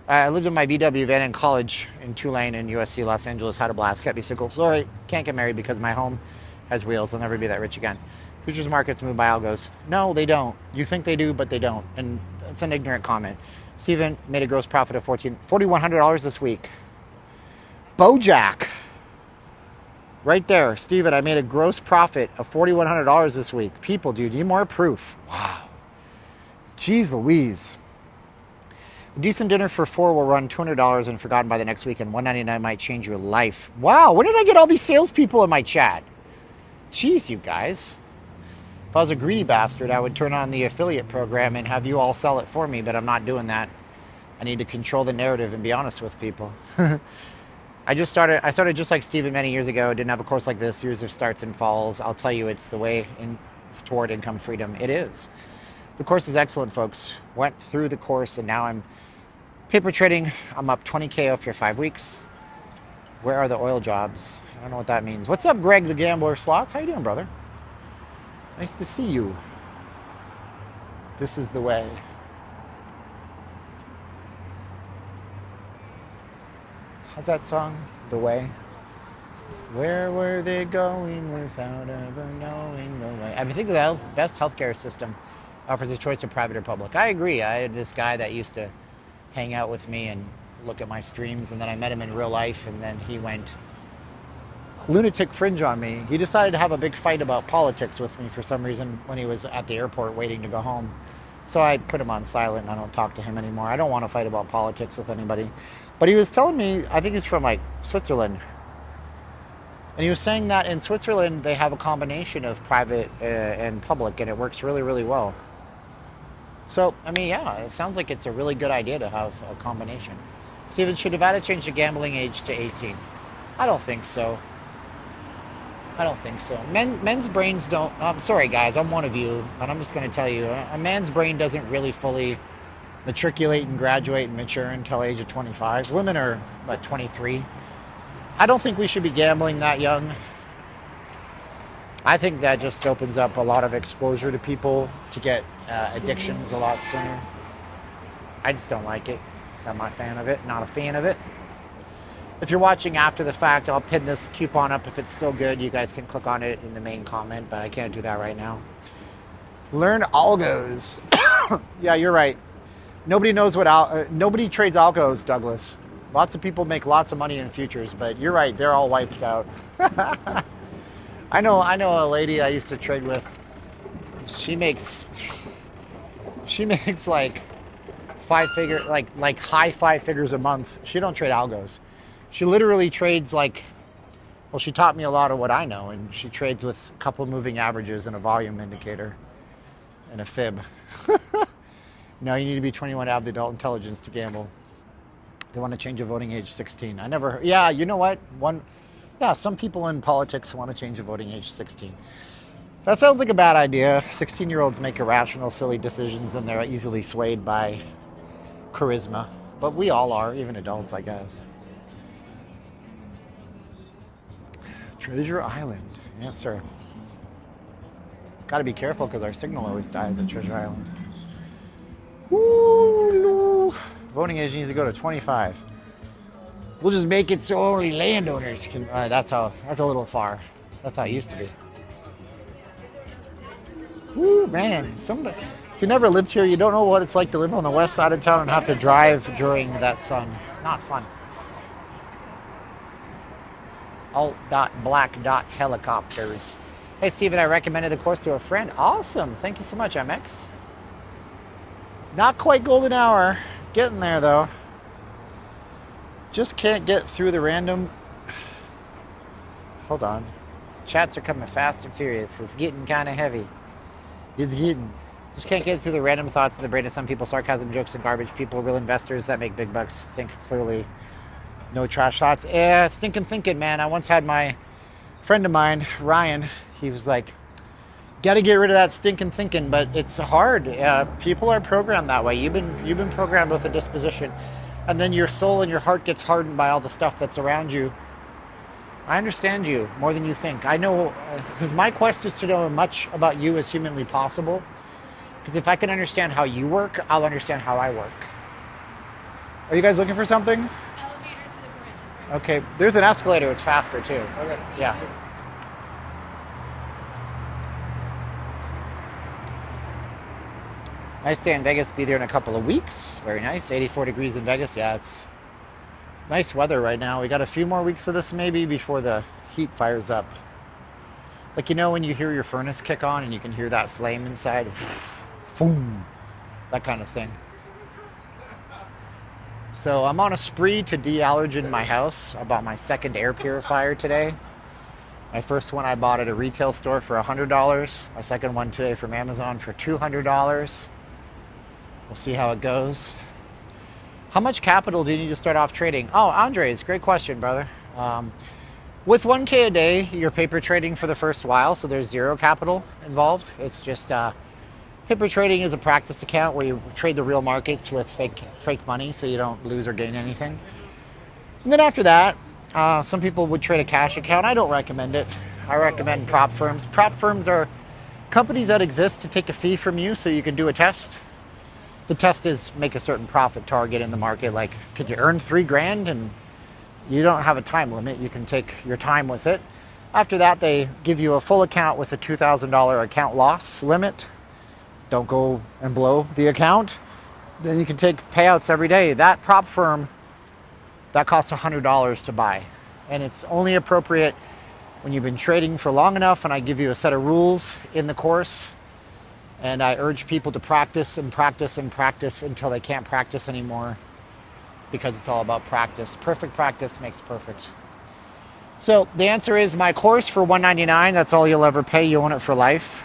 I lived in my VW van in college in Tulane and USC Los Angeles. Had a blast. Kept me single. Sorry, can't get married because my home has wheels. I'll never be that rich again. Futures markets move by algos. No, they don't. You think they do, but they don't. And it's an ignorant comment. Steven made a gross profit of $4,100 this week. Bojack. Right there. Steven, I made a gross profit of $4,100 this week. People, dude, need more proof. Wow. Jeez Louise. A decent dinner for 4 will run $200 and forgotten by the next week, and $199 might change your life. Wow, when did I get all these salespeople in my chat? Jeez, you guys. If I was a greedy bastard, I would turn on the affiliate program and have you all sell it for me, but I'm not doing that. I need to control the narrative and be honest with people. I started just like Steven many years ago. Didn't have a course like this. Years of starts and falls. I'll tell you, it's the way toward income freedom. It is. The course is excellent, folks. Went through the course, and now I'm paper trading. I'm up 20K after 5 weeks. Where are the oil jobs? I don't know what that means. What's up, Greg the Gambler Slots? How you doing, brother? Nice to see you. This is the way. How's that song? The Way? Where were they going without ever knowing the way? I think the best healthcare system offers a choice of private or public. I agree. I had this guy that used to hang out with me and look at my streams, and then I met him in real life, and then he went lunatic fringe on me. He decided to have a big fight about politics with me for some reason when he was at the airport waiting to go home. So I put him on silent, and I don't talk to him anymore. I don't want to fight about politics with anybody. But he was telling me, I think he's from like Switzerland. And he was saying that in Switzerland, they have a combination of private and public, and it works really, really well. So, I mean, yeah, it sounds like it's a really good idea to have a combination. Steven, should Nevada change the gambling age to 18? I don't think so. I don't think so. Men's brains don't... I'm sorry, guys. I'm one of you. And I'm just going to tell you, a man's brain doesn't really fully matriculate and graduate and mature until age of 25. Women are, 23. I don't think we should be gambling that young. I think that just opens up a lot of exposure to people to get addictions a lot sooner. I just don't like it. I'm not a fan of it. Not a fan of it. If you're watching after the fact, I'll pin this coupon up. If it's still good, you guys can click on it in the main comment, but I can't do that right now. Learn algos. Yeah, you're right. Nobody knows what nobody trades algos, Douglas. Lots of people make lots of money in futures, but you're right. They're all wiped out. I know a lady I used to trade with. She makes like high 5 figures a month. She don't trade algos. She literally trades she taught me a lot of what I know, and she trades with a couple moving averages and a volume indicator and a fib. No, you need to be 21 to have the adult intelligence to gamble. They want to change the voting age 16. Yeah, you know what? Some people in politics want to change the voting age 16. That sounds like a bad idea. 16-year-olds make irrational, silly decisions, and they're easily swayed by charisma. But we all are, even adults, I guess. Treasure Island. Yes, sir. Got to be careful because our signal always dies at Treasure Island. Woo! Voting age needs to go to 25. We'll just make it so only landowners can... that's a little far. That's how it used to be. Woo, man. you never lived here, you don't know what it's like to live on the west side of town and have to drive during that sun. It's not fun. Alt.black.helicopters. Hey, Steven, I recommended the course to a friend. Awesome. Thank you so much, MX. Not quite golden hour. Getting there, though. Just can't get through the random... Hold on. Chats are coming fast and furious. It's getting kind of heavy. It's getting... Just can't get through the random thoughts in the brain of some people. Sarcasm, jokes, and garbage. People, real investors that make big bucks. Think clearly. No trash thoughts. Yeah, stinking thinking, man. I once had my friend of mine, Ryan, he was like, got to get rid of that stinking thinking, but it's hard. People are programmed that way. You've been programmed with a disposition, and then your soul and your heart gets hardened by all the stuff that's around you. I understand you more than you think. I know, because my quest is to know as much about you as humanly possible, because if I can understand how you work, I'll understand how I work. Are you guys looking for something? Okay, there's an escalator. It's faster too. Okay. Yeah. Nice day in Vegas. Be there in a couple of weeks. Very nice. 84 degrees in Vegas. Yeah, it's nice weather right now. We got a few more weeks of this maybe before the heat fires up. Like, you know when you hear your furnace kick on and you can hear that flame inside? Boom. That kind of thing. So I'm on a spree to de-allergen my house. I bought my second air purifier today. My first one I bought at a retail store for $100. My second one today from Amazon for $200. We'll see how it goes. How much capital do you need to start off trading? Oh, Andres, great question, brother. With 1K a day, you're paper trading for the first while, so there's zero capital involved. It's just... paper trading is a practice account where you trade the real markets with fake money so you don't lose or gain anything. And then after that, some people would trade a cash account. I don't recommend it. I recommend prop firms. Prop firms are companies that exist to take a fee from you so you can do a test. The test is make a certain profit target in the market. Like, could you earn $3,000? And you don't have a time limit. You can take your time with it. After that, they give you a full account with a $2,000 account loss limit. Don't go and blow the account. Then you can take payouts every day. That prop firm, that costs $100 to buy. And it's only appropriate when you've been trading for long enough, and I give you a set of rules in the course. And I urge people to practice and practice and practice until they can't practice anymore, because it's all about practice. Perfect practice makes perfect. So the answer is my course for $199. That's all you'll ever pay. You own it for life.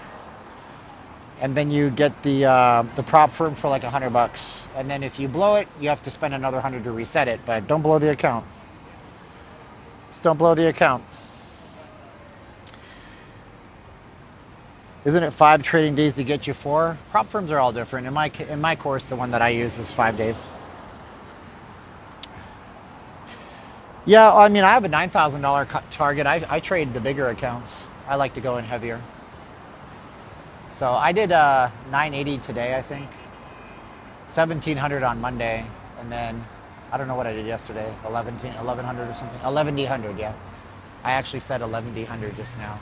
And then you get the prop firm for like $100. And then if you blow it, you have to spend another $100 to reset it. But don't blow the account. Just don't blow the account. Isn't it 5 trading days to get you 4? Prop firms are all different. In my course, the one that I use is 5 days. Yeah, I mean, I have a $9,000 target. I trade the bigger accounts. I like to go in heavier. So I did 980 today, I think. 1,700 on Monday, and then I don't know what I did yesterday. 1,100 or something. 1,100, yeah. I actually said 1,100 just now.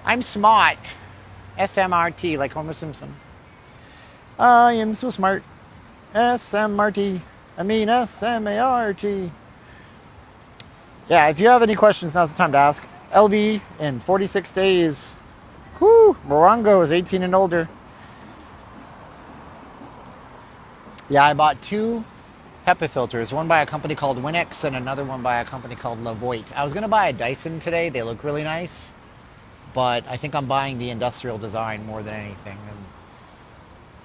I'm smart. SMRT, like Homer Simpson. I am so smart. SMRT. I mean SMART. Yeah, if you have any questions, now's the time to ask. LV in 46 days. Whoo, Morongo is 18 and older. Yeah, I bought 2 HEPA filters, one by a company called Winx and another one by a company called Levoit. I was going to buy a Dyson today. They look really nice, but I think I'm buying the industrial design more than anything. And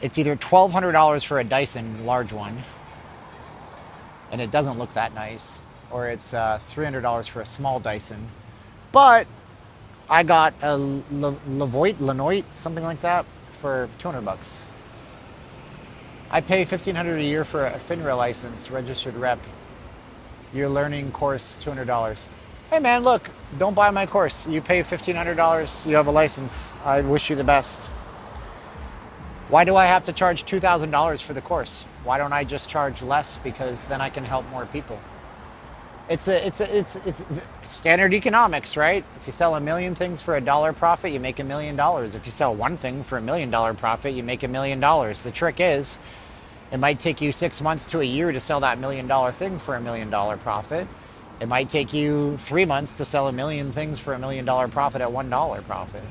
it's either $1,200 for a Dyson large one, and it doesn't look that nice, or it's $300 for a small Dyson. But I got a Lenoit, something like that, for $200. I pay $1,500 a year for a FINRA license, registered rep. Your learning course, $200. Hey man, look, don't buy my course. You pay $1,500, you have a license. I wish you the best. Why do I have to charge $2,000 for the course? Why don't I just charge less, because then I can help more people? It's standard economics, right? If you sell a million things for $1 profit, you make $1 million. If you sell one thing for $1 million profit, you make $1 million. The trick is, it might take you 6 months to a year to sell that $1 million thing for $1 million profit. It might take you 3 months to sell a million things for $1 million profit at $1 profit.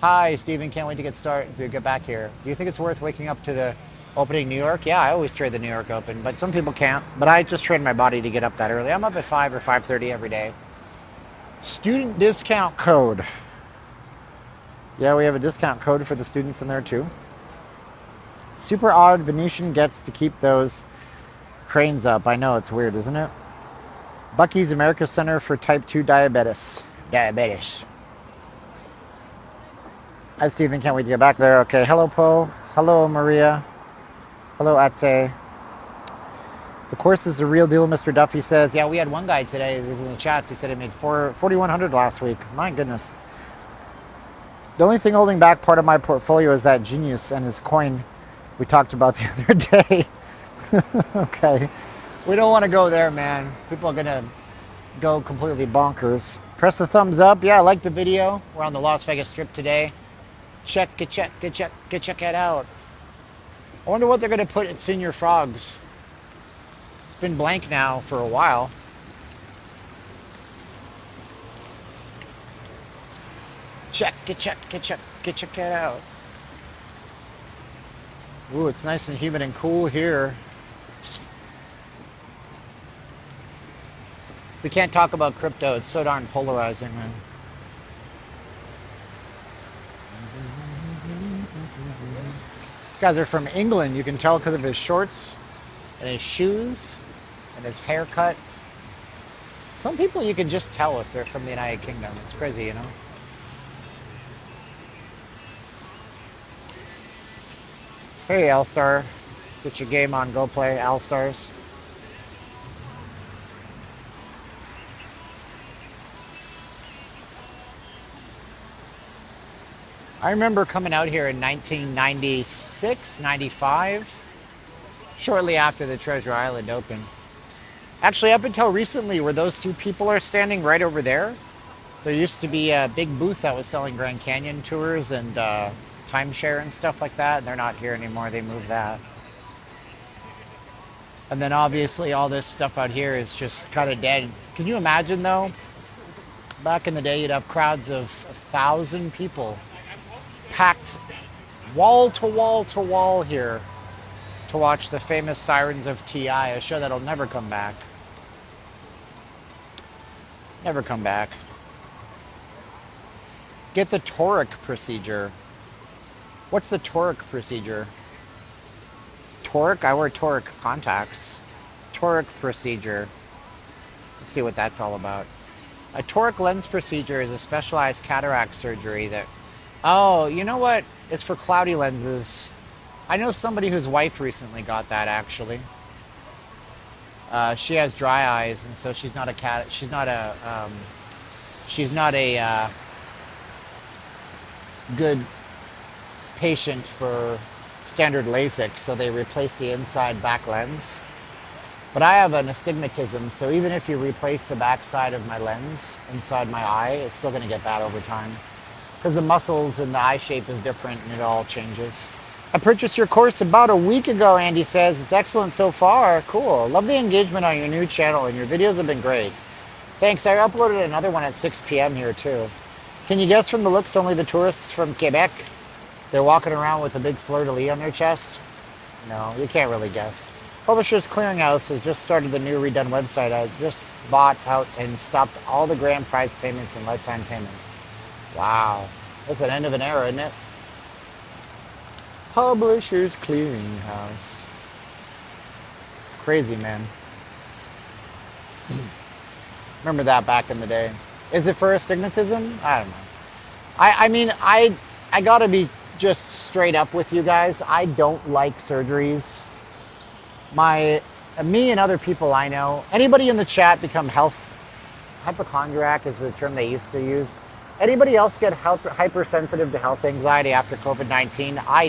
Hi, Stephen. Can't wait to get back here. Do you think it's worth waking up to the opening New York? Yeah, I always trade the New York Open, but some people can't. But I just train my body to get up that early. I'm up at 5 or 5:30 every day. Student discount code. Yeah, we have a discount code for the students in there too. Super odd Venetian gets to keep those cranes up. I know, it's weird, isn't it? Bucky's America Center for Type 2 Diabetes. Diabetes. Hi, Stephen. Can't wait to get back there. Okay. Hello, Poe. Hello, Maria. Hello, Ate. The course is the real deal, Mr. Duffy says. Yeah, we had one guy today. This is in the chats. He said he made 4,100 last week. My goodness. The only thing holding back part of my portfolio is that genius and his coin we talked about the other day. Okay. We don't want to go there, man. People are going to go completely bonkers. Press the thumbs up. Yeah, I like the video. We're on the Las Vegas Strip today. Check it out. I wonder what they're going to put at Senior Frogs. It's been blank now for a while. Check it out. Ooh, it's nice and humid and cool here. We can't talk about crypto. It's so darn polarizing, man. These guys are from England. You can tell because of his shorts and his shoes and his haircut. Some people you can just tell if they're from the United Kingdom. It's crazy, you know? Hey, Alstar. Get your game on. Go play Alstars. I remember coming out here in 1996, 95, shortly after the Treasure Island opened. Actually, up until recently, where those two people are standing right over there, there used to be a big booth that was selling Grand Canyon tours and timeshare and stuff like that. And they're not here anymore. They moved that. And then obviously all this stuff out here is just kind of dead. Can you imagine, though? Back in the day, you'd have crowds of 1,000 people packed wall to wall to wall here to watch the famous Sirens of T.I., a show that'll never come back. Never come back. Get the toric procedure. What's the toric procedure? Toric? I wear toric contacts. Toric procedure. Let's see what that's all about. A toric lens procedure is a specialized cataract surgery that... Oh, you know what? It's for cloudy lenses. I know somebody whose wife recently got that, actually. She has dry eyes, and so she's not a good patient for standard LASIK, so they replace the inside back lens. But I have an astigmatism, so even if you replace the back side of my lens inside my eye, it's still going to get bad over time. Because the muscles and the eye shape is different and it all changes. I purchased your course about a week ago, Andy says. It's excellent so far. Cool. Love the engagement on your new channel, and your videos have been great. Thanks. I uploaded another one at 6 p.m. here, too. Can you guess from the looks only the tourists from Quebec? They're walking around with a big fleur-de-lis on their chest? No, you can't really guess. Publishers Clearinghouse has just started the new redone website. I just bought out and stopped all the grand prize payments and lifetime payments. Wow. That's an end of an era, isn't it? Publishers Clearinghouse. Crazy, man. Remember that back in the day. Is it for astigmatism? I don't know. I mean, I gotta be just straight up with you guys. I don't like surgeries. Me and other people I know, anybody in the chat become hypochondriac is the term they used to use. Anybody else get hypersensitive to health anxiety after COVID-19? I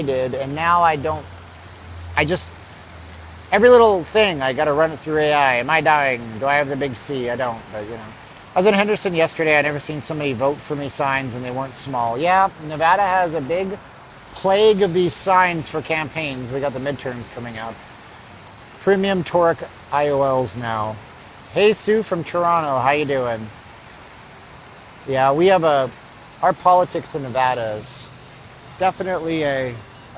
did, and now I don't. Every little thing, I got to run it through AI. Am I dying? Do I have the big C? I don't, but you know. I was in Henderson yesterday. I never seen so many vote for me signs, and they weren't small. Yeah, Nevada has a big plague of these signs for campaigns. We got the midterms coming up. Premium toric IOLs now. Hey Sue from Toronto, how you doing? Yeah, we have our politics in Nevada is definitely a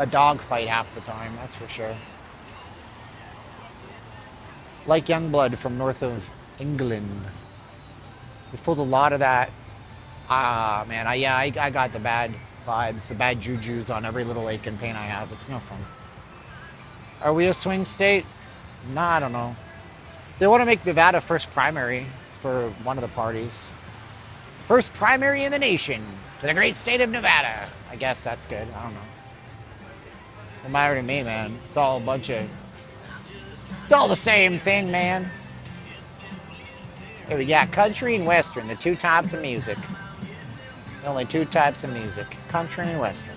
dogfight half the time, that's for sure. Like Youngblood from north of England. We pulled a lot of that. Ah, man, I got the bad vibes, the bad jujus on every little ache and pain I have. It's no fun. Are we a swing state? Nah, I don't know. They want to make Nevada first primary for one of the parties. First primary in the nation to the great state of Nevada. I guess that's good. I don't know. Don't matter to me, man. It's all a bunch of... It's all the same thing, man. Here we got country and western, the two types of music. The only two types of music, country and western.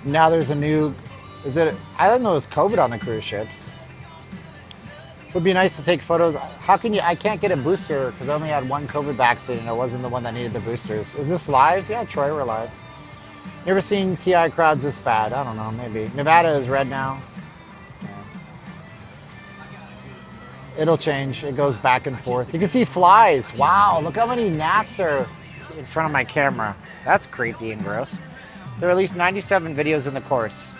Now there's a new, I didn't know it was COVID on the cruise ships. It would be nice to take photos. How can you, I can't get a booster because I only had one COVID vaccine and I wasn't the one that needed the boosters. Is this live? Yeah, Troy, we're live. Never seen TI crowds this bad. I don't know, maybe. Nevada is red now. Yeah. It'll change. It goes back and forth. You can see flies. Wow, look how many gnats are in front of my camera. That's creepy and gross. There are at least 97 videos in the course.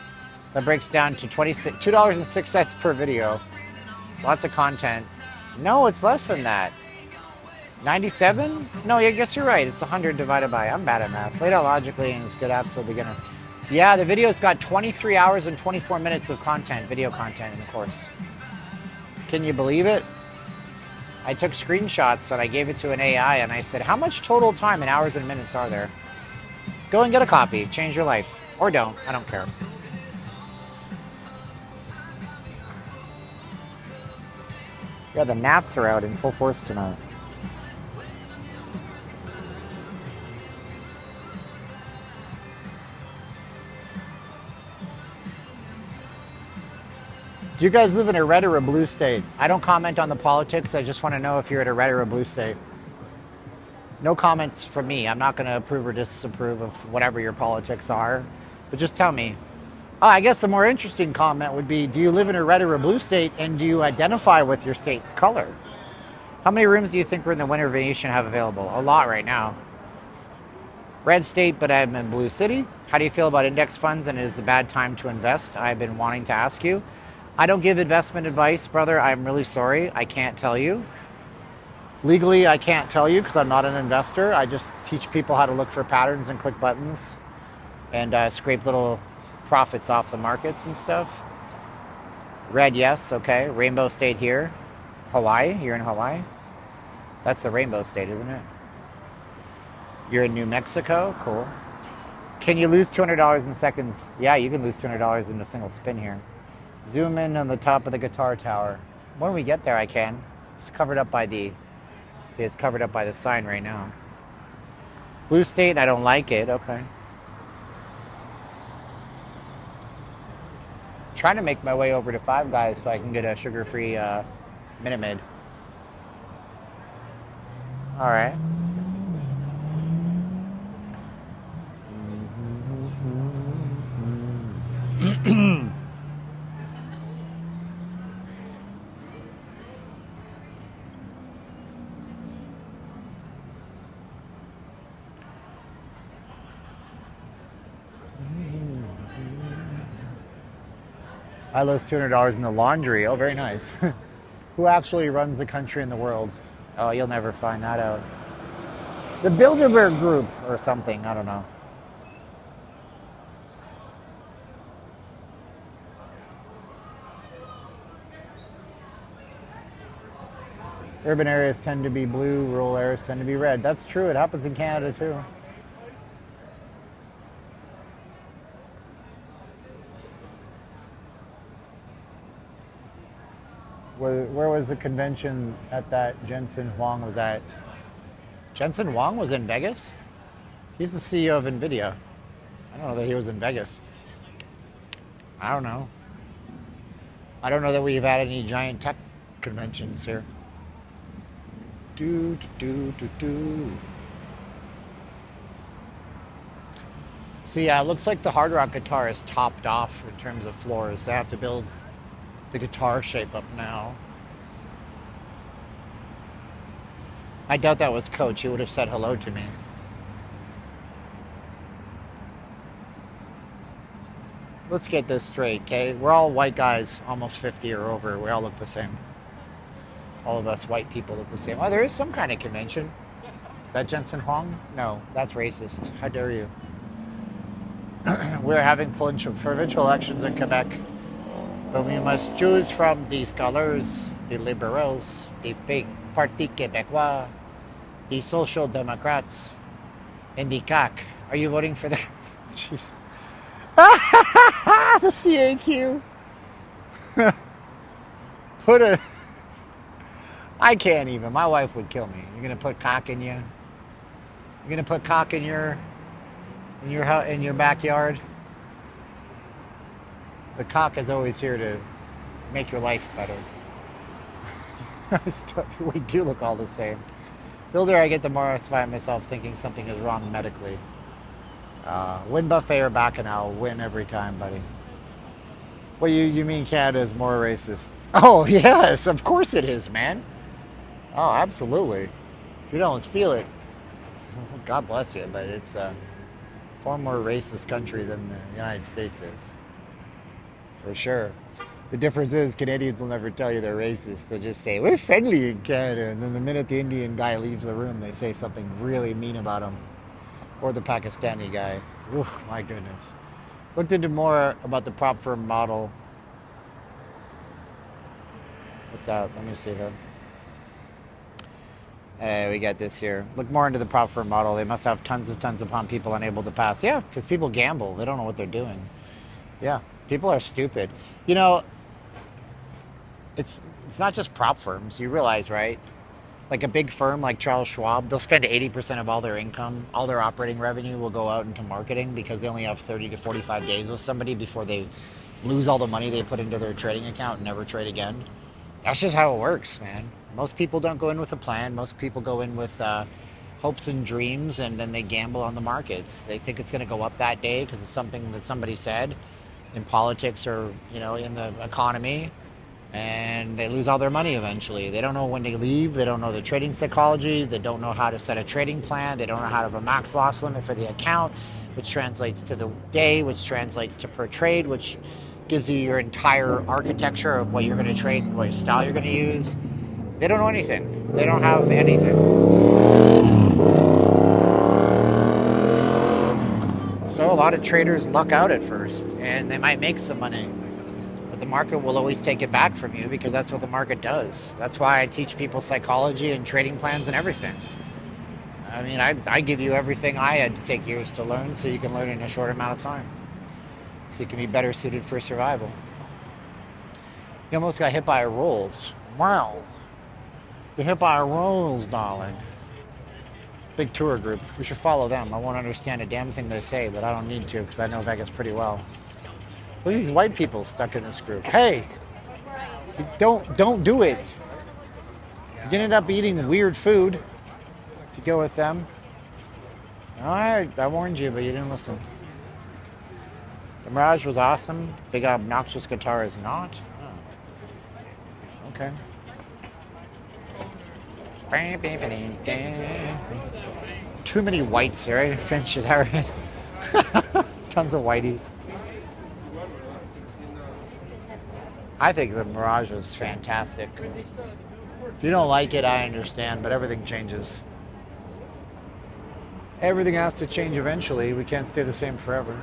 That breaks down to $2.06 per video. Lots of content. No, it's less than that. 97? No, I guess you're right. It's 100 divided by... I'm bad at math. Laid out logically and it's good absolute beginner. Yeah, the video's got 23 hours and 24 minutes of content, video content in the course. Can you believe it? I took screenshots and I gave it to an AI and I said, how much total time in hours and minutes are there? Go and get a copy. Change your life. Or don't. I don't care. Yeah, the gnats are out in full force tonight. Do you guys live in a red or a blue state? I don't comment on the politics. I just want to know if you're at a red or a blue state. No comments from me. I'm not going to approve or disapprove of whatever your politics are. But just tell me. Oh, I guess a more interesting comment would be, do you live in a red or a blue state, and do you identify with your state's color? How many rooms do you think we're in the Winter Venetian have available? A lot right now. Red state, but I'm in blue city. How do you feel about index funds, and is it a bad time to invest? I've been wanting to ask you. I don't give investment advice, brother. I'm really sorry. I can't tell you. Legally, I can't tell you because I'm not an investor. I just teach people how to look for patterns and click buttons and scrape little profits off the markets and stuff. Red, yes, okay. Rainbow state here. Hawaii, you're in Hawaii? That's the rainbow state, isn't it? You're in New Mexico, cool. Can you lose $200 in seconds? Yeah, you can lose $200 in a single spin here. Zoom in on the top of the guitar tower. When we get there, I can. It's covered up by the... See, it's covered up by the sign right now. Blue state, I don't like it. Okay. Trying to make my way over to Five Guys so I can get a sugar-free Minute Maid. All right. I lost $200 in the laundry. Oh, very nice. Who actually runs the country and the world? Oh, you'll never find that out. The Bilderberg Group or something. I don't know. Urban areas tend to be blue, rural areas tend to be red. That's true. It happens in Canada too. Where was the convention at that Jensen Huang was at? Jensen Huang was in Vegas? He's the CEO of NVIDIA. I don't know that he was in Vegas. I don't know. I don't know that we've had any giant tech conventions here. So yeah, it looks like the Hard Rock guitar is topped off in terms of floors. They have to build the guitar shape up now. I doubt that was Coach. He would have said hello to me. Let's get this straight, okay? We're all white guys, almost 50 or over. We all look the same. All of us white people look the same. Oh, there is some kind of convention. Is that Jensen Huang? No, that's racist. How dare you? We're having provincial elections in Quebec, but we must choose from the scholars, the liberals, the big Parti Québécois, the Social Democrats, and the CAQ. Are you voting for them? Jeez. The CAQ. I can't even. My wife would kill me. You're gonna put cock in you. You're gonna put cock in your backyard. The cock is always here to make your life better. We do look all the same. Builder, I get the more I find myself thinking something is wrong medically. Win buffet or bacchanal, win every time, buddy. Well, you mean Canada is more racist? Oh, yes, of course it is, man. Oh, absolutely. If you don't feel it, God bless you, but it's a far more racist country than the United States is. For sure. The difference is Canadians will never tell you they're racist. They'll just say, we're friendly in Canada. And then the minute the Indian guy leaves the room, they say something really mean about him. Or the Pakistani guy. Oof, my goodness. Looked into more about the prop firm model. What's that? Let me see here. Hey, we got this here. Look more into the prop firm model. They must have tons upon people unable to pass. Yeah, because people gamble. They don't know what they're doing. Yeah, people are stupid. You know, it's not just prop firms. You realize, right? Like a big firm like Charles Schwab, they'll spend 80% of all their income, all their operating revenue will go out into marketing because they only have 30 to 45 days with somebody before they lose all the money they put into their trading account and never trade again. That's just how it works, man. Most people don't go in with a plan. Most people go in with hopes and dreams, and then they gamble on the markets. They think it's going to go up that day because it's something that somebody said in politics or, you know, in the economy. And they lose all their money eventually. They don't know when they leave. They don't know the trading psychology. They don't know how to set a trading plan. They don't know how to have a max loss limit for the account, which translates to the day, which translates to per trade, which gives you your entire architecture of what you're going to trade and what style you're going to use. They don't know anything. They don't have anything. So a lot of traders luck out at first, and they might make some money. But the market will always take it back from you because that's what the market does. That's why I teach people psychology and trading plans and everything. I mean, I give you everything I had to take years to learn so you can learn in a short amount of time. So you can be better suited for survival. You almost got hit by a Rolls. Wow. You're hit by a Rolls, darling. Big tour group. We should follow them. I won't understand a damn thing they say, but I don't need to because I know Vegas pretty well. Look at these white people stuck in this group. Hey, don't do it. You're gonna end up eating weird food if you go with them. All right, I warned you, but you didn't listen. The Mirage was awesome. Big obnoxious guitar is not. Oh. Okay. Too many whites here, right? Finch, is that right? Tons of whiteys. I think the Mirage is fantastic. If you don't like it, I understand, but everything changes. Everything has to change eventually. We can't stay the same forever.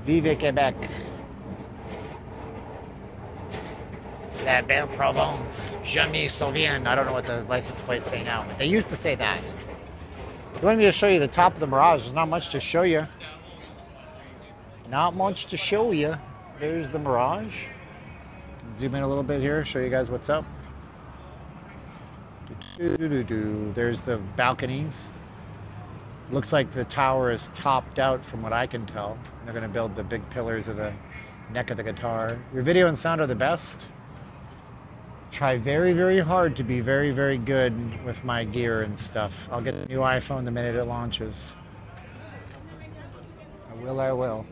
Vive Québec. La Belle Provence. Jamais Sauvien. I don't know what the license plates say now, but they used to say that. You want me to show you the top of the Mirage? There's not much to show you. Not much to show you. There's the Mirage. Zoom in a little bit here, show you guys what's up. There's the balconies. Looks like the tower is topped out from what I can tell. They're going to build the big pillars of the neck of the guitar. Your video and sound are the best. Try very, very hard to be very, very good with my gear and stuff. I'll get the new iPhone the minute it launches. I will.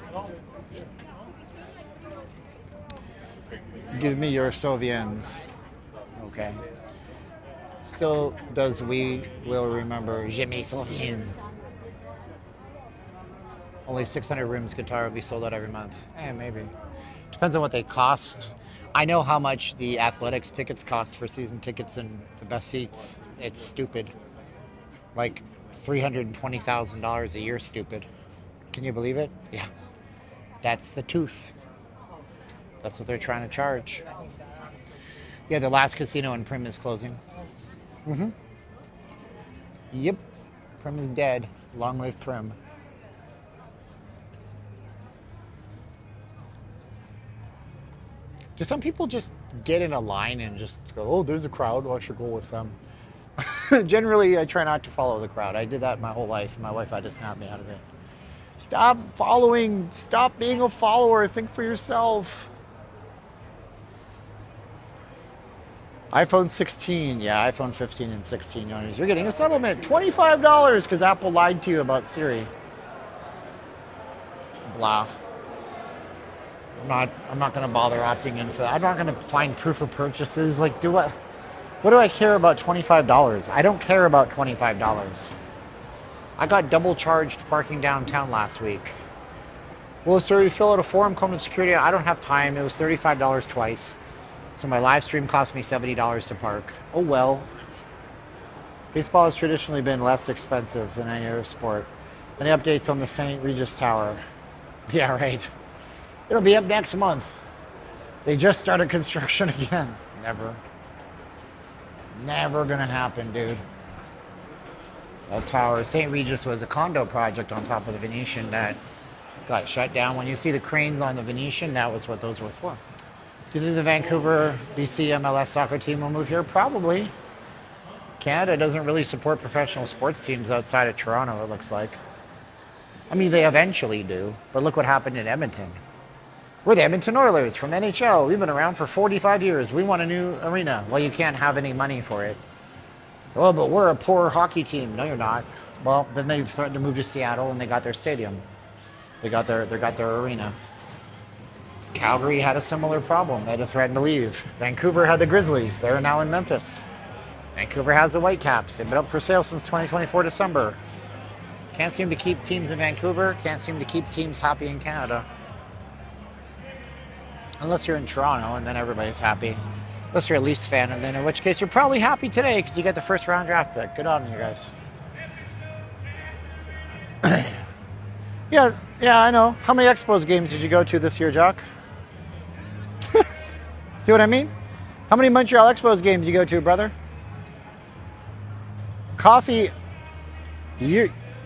Give me your Soviens. Okay. Still does we will remember Je me souviens. Only 600 rooms guitar will be sold out every month. Maybe. Depends on what they cost. I know how much the athletics tickets cost for season tickets and the best seats. It's stupid. Like $320,000 a year stupid. Can you believe it? Yeah. That's the tooth. That's what they're trying to charge. Yeah, the last casino in Prim is closing. Yep. Prim is dead. Long live Prim. Do some people just get in a line and just go, oh, there's a crowd, well, I should go with them? Generally, I try not to follow the crowd. I did that my whole life. My wife had to snap me out of it. Stop following. Stop being a follower. Think for yourself. iPhone 16. Yeah, iPhone 15 and 16 owners. You're getting a settlement. $25 because Apple lied to you about Siri. Blah. I'm not going to bother opting in for that. I'm not going to find proof of purchases. Like, what do I care about $25? I don't care about $25. I got double charged parking downtown last week. Well, sir, you fill out a form, come to security. I don't have time. It was $35 twice. So my live stream cost me $70 to park. Oh, well. Baseball has traditionally been less expensive than any other sport. Any updates on the St. Regis Tower? Yeah, right. It'll be up next month. They just started construction again. Never. Never gonna happen, dude. That tower, St. Regis was a condo project on top of the Venetian that got shut down. When you see the cranes on the Venetian, that was what those were for. Do you think the Vancouver BC MLS soccer team will move here? Probably. Canada doesn't really support professional sports teams outside of Toronto, it looks like. I mean, they eventually do, but look what happened in Edmonton. We're the Edmonton Oilers from NHL. We've been around for 45 years. We want a new arena. Well, you can't have any money for it. Oh, but we're a poor hockey team. No, you're not. Well, then they threatened to move to Seattle, and they got their stadium. They got their arena. Calgary had a similar problem. They had to threaten to leave. Vancouver had the Grizzlies. They're now in Memphis. Vancouver has the Whitecaps. They've been up for sale since 2024 December. Can't seem to keep teams in Vancouver. Can't seem to keep teams happy in Canada. Unless you're in Toronto, and then everybody's happy. Unless you're a Leafs fan, and then in which case you're probably happy today because you got the first round draft pick. Good on you guys. Yeah, I know. How many Expos games did you go to this year, Jock? See what I mean? How many Montreal Expos games did you go to, brother? Coffee.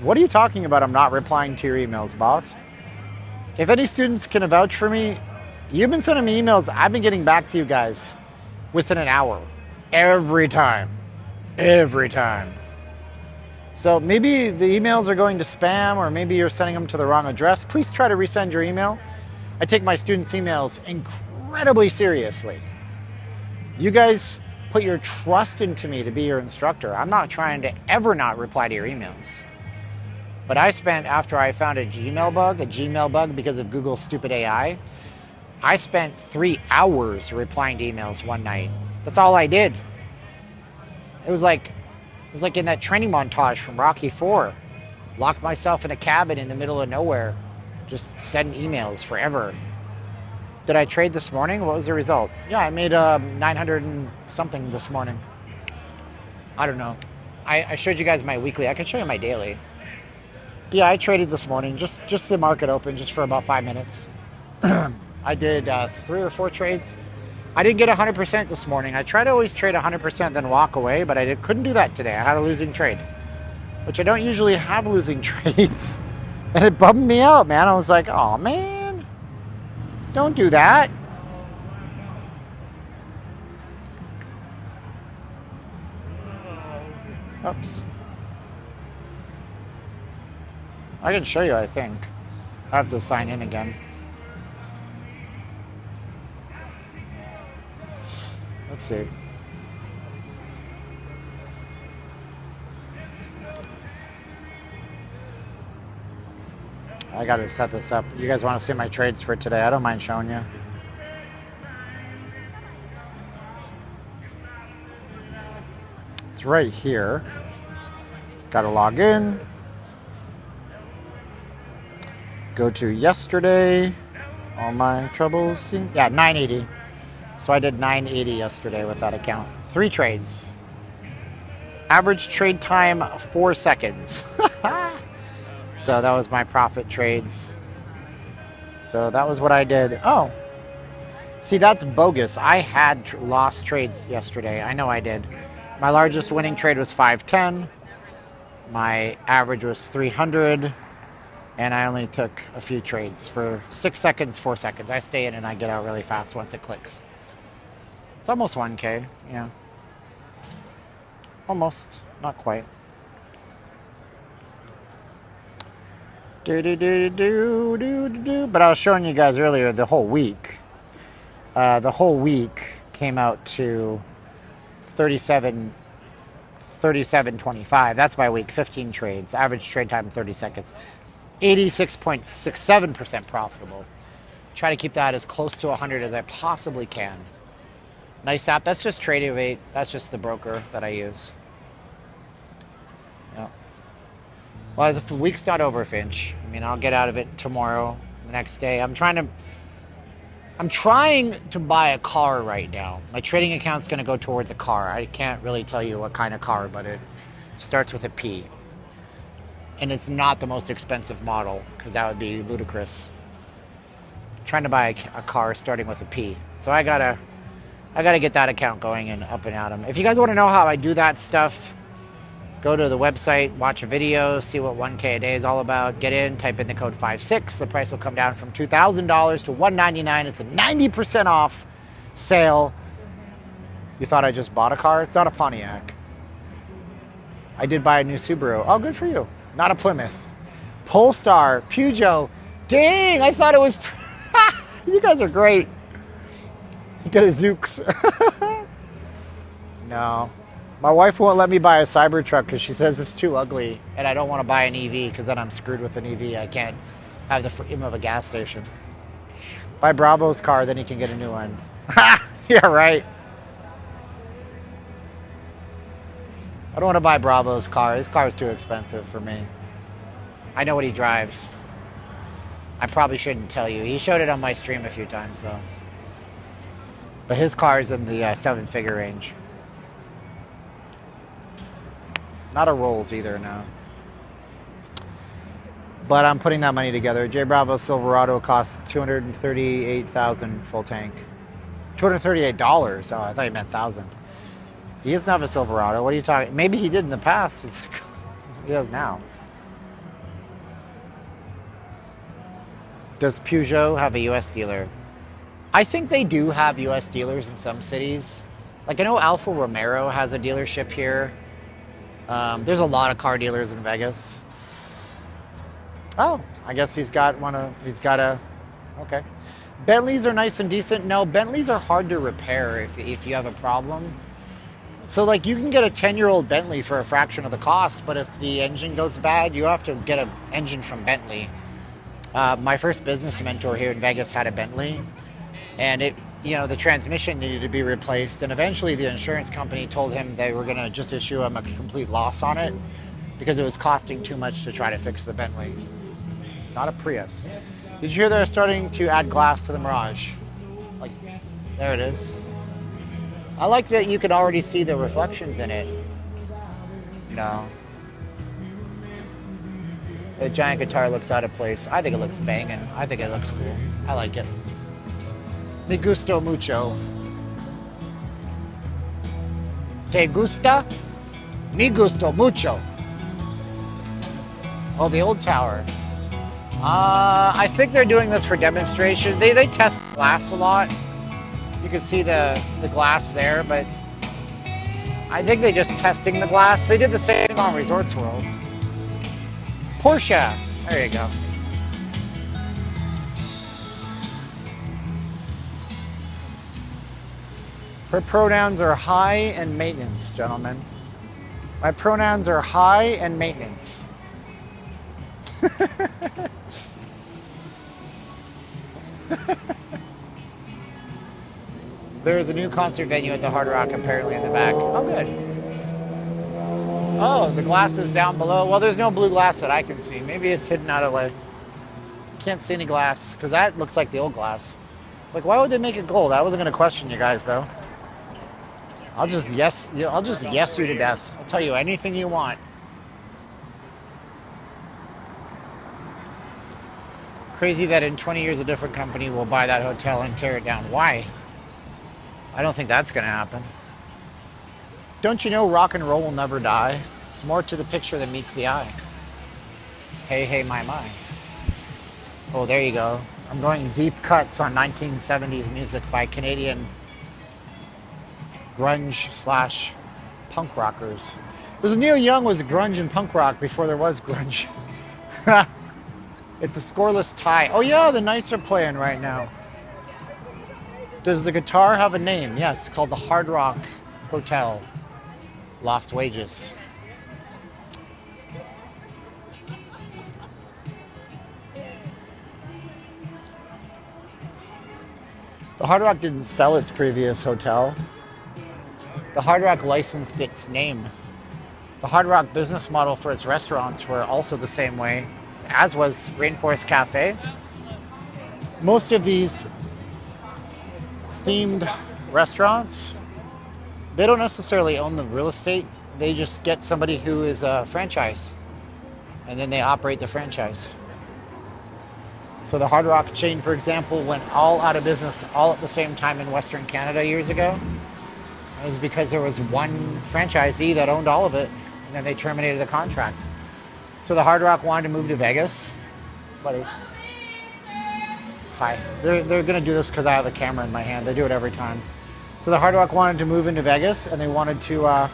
What are you talking about? I'm not replying to your emails, boss. If any students can vouch for me, you've been sending me emails. I've been getting back to you guys within an hour. Every time. So maybe the emails are going to spam, or maybe you're sending them to the wrong address. Please try to resend your email. I take my students' emails incredibly seriously. You guys put your trust into me to be your instructor. I'm not trying to ever not reply to your emails. But after I found a Gmail bug because of Google's stupid AI, I spent 3 hours replying to emails one night. That's all I did. It was like in that training montage from Rocky IV. Locked myself in a cabin in the middle of nowhere. Just send emails forever. Did I trade this morning? What was the result? Yeah, I made 900 and something this morning. I don't know. I showed you guys my weekly. I can show you my daily. Yeah, I traded this morning. Just the market open, just for about 5 minutes. I did 3 or 4 trades. I didn't get 100% this morning. I try to always trade 100% then walk away, but I couldn't do that today. I had a losing trade, which I don't usually have losing trades. And it bummed me out, man. I was like, oh, man, don't do that. Oops. I can show you, I think. I have to sign in again. Let's see. I gotta set this up. You guys want to see my trades for today? I don't mind showing you. It's right here. Gotta log in. Go to yesterday. All my troubles. Yeah, 980. So I did 980 yesterday with that account. 3 trades. Average trade time 4 seconds. So that was my profit trades. So that was what I did. Oh, see, that's bogus. I had lost trades yesterday. I know I did. My largest winning trade was 510. My average was 300. And I only took a few trades for 6 seconds, 4 seconds. I stay in and I get out really fast once it clicks. It's almost 1K, yeah. Almost, not quite. But I was showing you guys earlier the whole week. The whole week came out to 37.25. That's my week. 15 trades. Average trade time 30 seconds. 86.67% profitable. Try to keep that as close to 100 as I possibly can. Nice app. That's just Tradeovate. That's just the broker that I use. Yeah. Well, the week's not over, Finch. I mean, I'll get out of it tomorrow, the next day. I'm trying to buy a car right now. My trading account's going to go towards a car. I can't really tell you what kind of car, but it starts with a P. And it's not the most expensive model, because that would be ludicrous. I'm trying to buy a car starting with a P. So I gotta get that account going and up and at 'em. If you guys want to know how I do that stuff, go to the website, watch a video, see what 1K a day is all about. Get in, type in the code 56. The price will come down from $2,000 to $199. It's a 90% off sale. You thought I just bought a car? It's not a Pontiac. I did buy a new Subaru. Oh, good for you. Not a Plymouth. Polestar, Peugeot. Dang, I thought it was... You guys are great. You get a Zoox. No. My wife won't let me buy a Cybertruck because she says it's too ugly, and I don't want to buy an EV because then I'm screwed with an EV. I can't have the freedom of a gas station. Buy Bravo's car, then he can get a new one. Yeah, right. I don't want to buy Bravo's car. His car is too expensive for me. I know what he drives. I probably shouldn't tell you. He showed it on my stream a few times, though. But his car is in the 7-figure range. Not a Rolls either, no. But I'm putting that money together. J Bravo Silverado costs $238,000 full tank. $238. Oh, I thought you meant 1,000. He doesn't have a Silverado. What are you talking? Maybe he did in the past. He does now. Does Peugeot have a U.S. dealer? I think they do have U.S. dealers in some cities. Like, I know Alfa Romero has a dealership here. There's a lot of car dealers in Vegas. Oh, I guess okay. Bentleys are nice and decent. No, Bentleys are hard to repair if you have a problem. So, like, you can get a 10-year-old Bentley for a fraction of the cost, but if the engine goes bad, you have to get an engine from Bentley. My first business mentor here in Vegas had a Bentley, and the transmission needed to be replaced, and eventually the insurance company told him they were going to just issue him a complete loss on it because it was costing too much to try to fix the Bentley. It's not a Prius. Did you hear they're starting to add glass to the Mirage? Like, there it is. I like that you can already see the reflections in it. No. The giant guitar looks out of place. I think it looks banging. I think it looks cool. I like it. Me gusto mucho. ¿Te gusta? Me gusto mucho. Oh, the old tower. I think they're doing this for demonstration. They test glass a lot. You can see the glass there, but I think they just testing the glass. They did the same thing on Resorts World. Porsche. There you go. Her pronouns are high and maintenance, gentlemen. My pronouns are high and maintenance. There's a new concert venue at the Hard Rock apparently in the back. Oh, good. Oh, the glass is down below. Well, there's no blue glass that I can see. Maybe it's hidden out of the... Can't see any glass, because that looks like the old glass. Like, why would they make it gold? I wasn't going to question you guys, though. I'll just yes you to death. I'll tell you anything you want. Crazy that in 20 years a different company will buy that hotel and tear it down. Why? I don't think that's going to happen. Don't you know rock and roll will never die? It's more to the picture than meets the eye. Hey, hey, my. Oh, there you go. I'm going deep cuts on 1970s music by Canadian grunge / punk rockers. Because Neil Young was grunge and punk rock before there was grunge. It's a scoreless tie. Oh yeah, the Knights are playing right now. Does the guitar have a name? Yes, called the Hard Rock Hotel. Lost Wages. The Hard Rock didn't sell its previous hotel. The Hard Rock licensed its name. The Hard Rock business model for its restaurants were also the same way, as was Rainforest Cafe. Most of these themed restaurants, they don't necessarily own the real estate. They just get somebody who is a franchise, and then they operate the franchise. So the Hard Rock chain, for example, went all out of business all at the same time in Western Canada years ago. It was because there was one franchisee that owned all of it, and then they terminated the contract. So the Hard Rock wanted to move to Vegas. Buddy. Hi. They're going to do this because I have a camera in my hand. They do it every time. So the Hard Rock wanted to move into Vegas, and they wanted to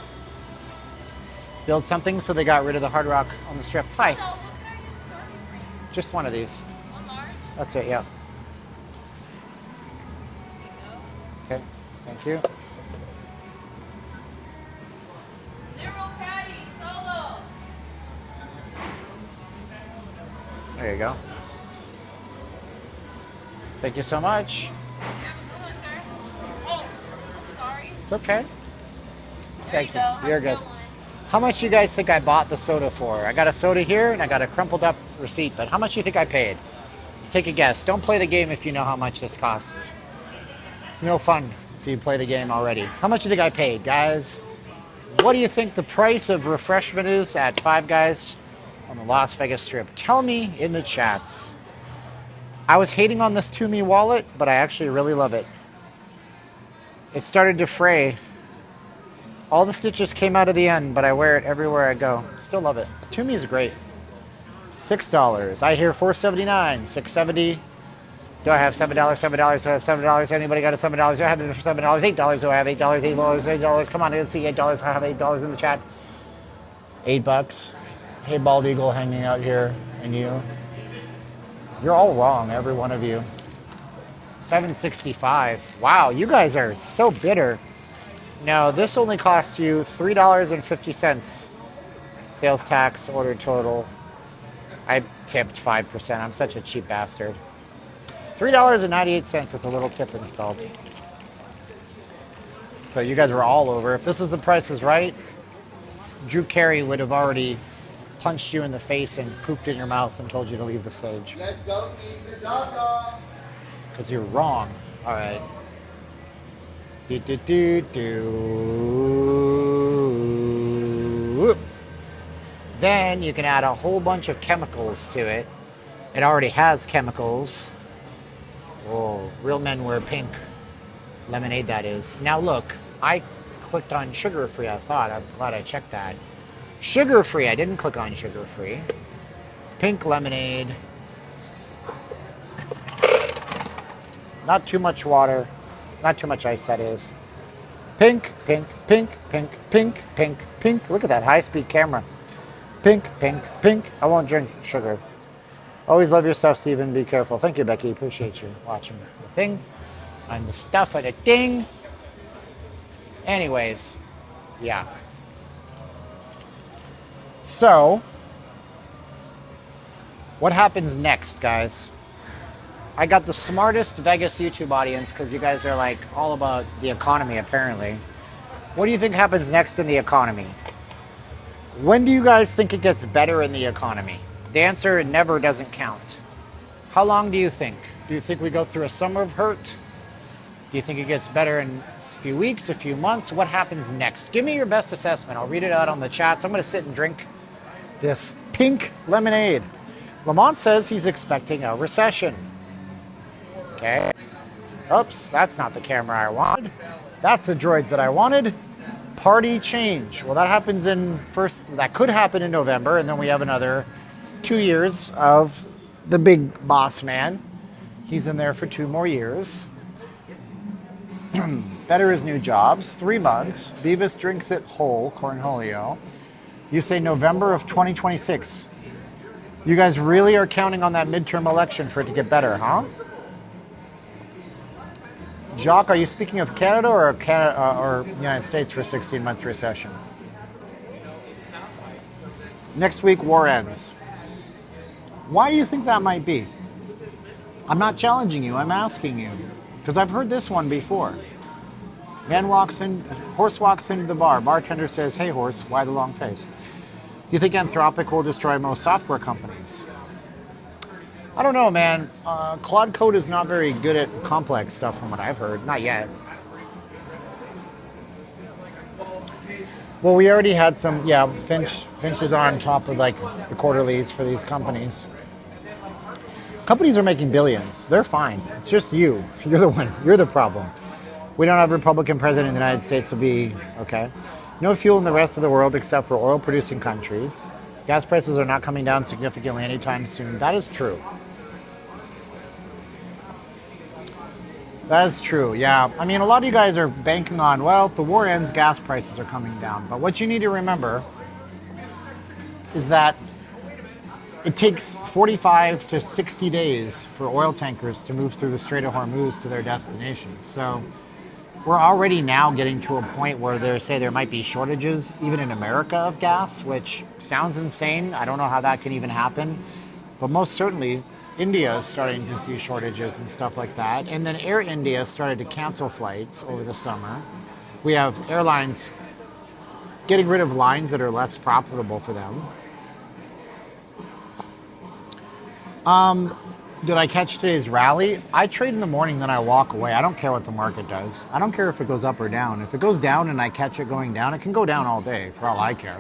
build something, so they got rid of the Hard Rock on the Strip. Hi. So, what can I just start with for you? Just one of these. One large? That's it, yeah. There you go. Okay, thank you. 0 patty, solo. There you go. Thank you so much. Have a good one, sir. Oh, I'm sorry. It's okay. There Thank you. you go. Have You're a good. one. How much do you guys think I bought the soda for? I got a soda here and I got a crumpled up receipt, but how much do you think I paid? Take a guess. Don't play the game if you know how much this costs. It's no fun if you play the game already. How much do you think I paid, guys? What do you think the price of refreshment is at Five Guys on the Las Vegas Strip? Tell me in the chats. I was hating on this Tumi wallet, but I actually really love it. It started to fray. All the stitches came out of the end, but I wear it everywhere I go. Still love it. Tumi is great. $6. I hear $4.79, $6.70. Do I have $7? $7? Do I have $7? Anybody got a $7? Do I have it for $7? $8? Do I have $8? $8? Come on, let's see $8. I have $8 in the chat. $8. Hey, Bald Eagle hanging out here, and you. You're all wrong, every one of you. $7.65. Wow, you guys are so bitter. No, this only costs you $3.50. Sales tax, order total. I tipped 5%. I'm such a cheap bastard. $3.98 with a little tip installed. So you guys were all over. If this was The Price is Right, Drew Carey would have already punched you in the face and pooped in your mouth and told you to leave the stage. Let's go, team. Good job, dog. Because you're wrong. All right. Do. Then you can add a whole bunch of chemicals to it. It already has chemicals. Oh, real men wear pink. Lemonade, that is. Now look, I clicked on sugar-free, I thought. I'm glad I checked that. Sugar-free, I didn't click on sugar-free. Pink lemonade. Not too much water. Not too much ice, that is. Pink, pink, pink, pink, pink, pink, pink. Look at that high-speed camera. Pink, pink, pink. I won't drink sugar. Always love your stuff, Steven. Be careful. Thank you, Becky. Appreciate you watching the thing. And the stuff of the thing. Anyways, yeah. So, what happens next, guys? I got the smartest Vegas YouTube audience because you guys are like all about the economy, apparently. What do you think happens next in the economy? When do you guys think it gets better in the economy? The answer, never doesn't count. How long do you think? Do you think we go through a summer of hurt? Do you think it gets better in a few weeks, a few months? What happens next? Give me your best assessment. I'll read it out on the chat. So I'm going to sit and drink this pink lemonade. Lamont says he's expecting a recession. Okay. Oops, that's not the camera I wanted. That's the droids that I wanted. Party change. Well, that happens that could happen in November, and then we have another 2 years of the big boss man. He's in there for 2 more years. Better is new jobs. 3 months. Beavis drinks it whole. Cornholio. You say November of 2026. You guys really are counting on that midterm election for it to get better, huh? Jacques, are you speaking of Canada or United States for a 16-month recession? Next week, war ends. Why do you think that might be? I'm not challenging you. I'm asking you. Because I've heard this one before. Horse walks into the bar. Bartender says, "Hey, horse, why the long face?" You think Anthropic will destroy most software companies? I don't know, man. Claude Code is not very good at complex stuff from what I've heard. Not yet. Well, we already had some, yeah, Finch is on top of like the quarterlies for these companies. Companies are making billions. They're fine. It's just you. You're the one. You're the problem. We don't have a Republican president in the United States, will be okay. No fuel in the rest of the world except for oil-producing countries. Gas prices are not coming down significantly anytime soon. That is true. That is true, yeah. I mean, a lot of you guys are banking on, well, if the war ends, gas prices are coming down. But what you need to remember is that it takes 45 to 60 days for oil tankers to move through the Strait of Hormuz to their destinations. So we're already now getting to a point where they say there might be shortages, even in America, of gas, which sounds insane. I don't know how that can even happen. But most certainly, India is starting to see shortages and stuff like that. And then Air India started to cancel flights over the summer. We have airlines getting rid of lines that are less profitable for them. Did I catch today's rally? I trade in the morning, then I walk away. I don't care what the market does. I don't care if it goes up or down. If it goes down and I catch it going down, it can go down all day for all I care.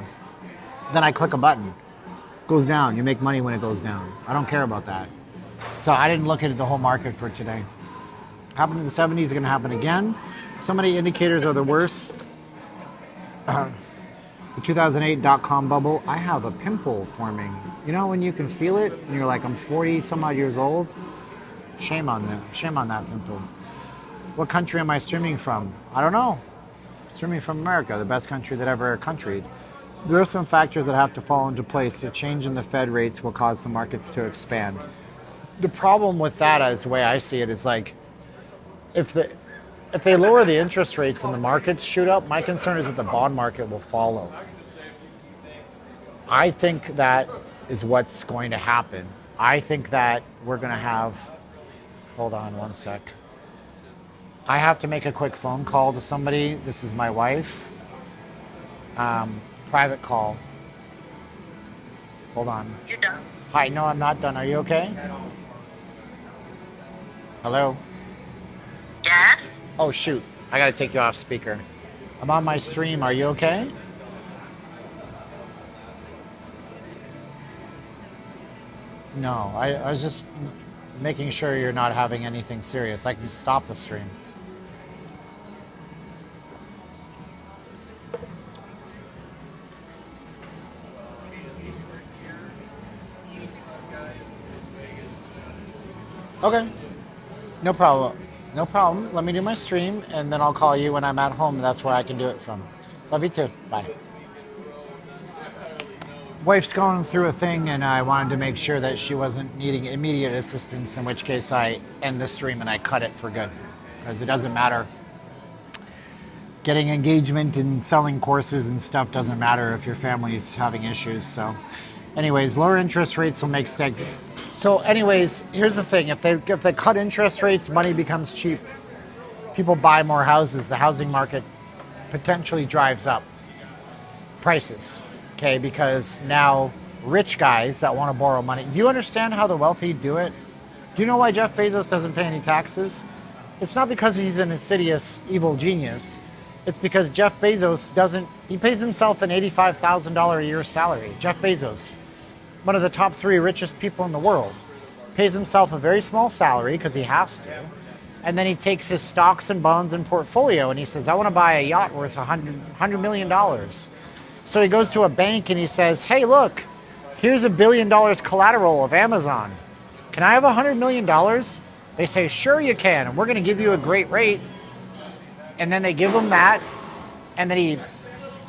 Then I click a button. It goes down. You make money when it goes down. I don't care about that. So I didn't look at the whole market for today. Happened in the 70s, is going to happen again. So many indicators are the worst. The 2008 dot-com bubble, I have a pimple forming. You know when you can feel it and you're like, I'm 40 some odd years old? Shame on them. Shame on that pimple. What country am I streaming from? I don't know. Streaming from America, the best country that ever countryed. There are some factors that have to fall into place. A change in the Fed rates will cause the markets to expand. The problem with that, as the way I see it, is like, if they lower the interest rates and the markets shoot up, my concern is that the bond market will follow. I think that is what's going to happen. I think that we're going to have, hold on one sec. I have to make a quick phone call to somebody. This is my wife. Private call. Hold on. You're done? Hi, no, I'm not done. Are you okay? Hello? Yes? Oh, shoot. I got to take you off speaker. I'm on my stream. Are you okay? No, I was just making sure you're not having anything serious. I can stop the stream. Okay. No problem. No problem. Let me do my stream, and then I'll call you when I'm at home. That's where I can do it from. Love you too. Bye. Wife's going through a thing, and I wanted to make sure that she wasn't needing immediate assistance, in which case I end the stream and I cut it for good. Because it doesn't matter. Getting engagement and selling courses and stuff doesn't matter if your family's having issues. So anyways, lower interest rates will make So anyways, here's the thing. If they cut interest rates, money becomes cheap. People buy more houses. The housing market potentially drives up prices. Okay, because now rich guys that want to borrow money. Do you understand how the wealthy do it? Do you know why Jeff Bezos doesn't pay any taxes? It's not because he's an insidious, evil genius. It's because Jeff Bezos he pays himself an $85,000 a year salary. Jeff Bezos, one of the top 3 richest people in the world, pays himself a very small salary because he has to. And then he takes his stocks and bonds and portfolio and he says, I want to buy a yacht worth $100 million. So he goes to a bank and he says, hey, look, here's $1 billion collateral of Amazon. Can I have $100 million? They say, sure you can, and we're going to give you a great rate. And then they give him that, and then he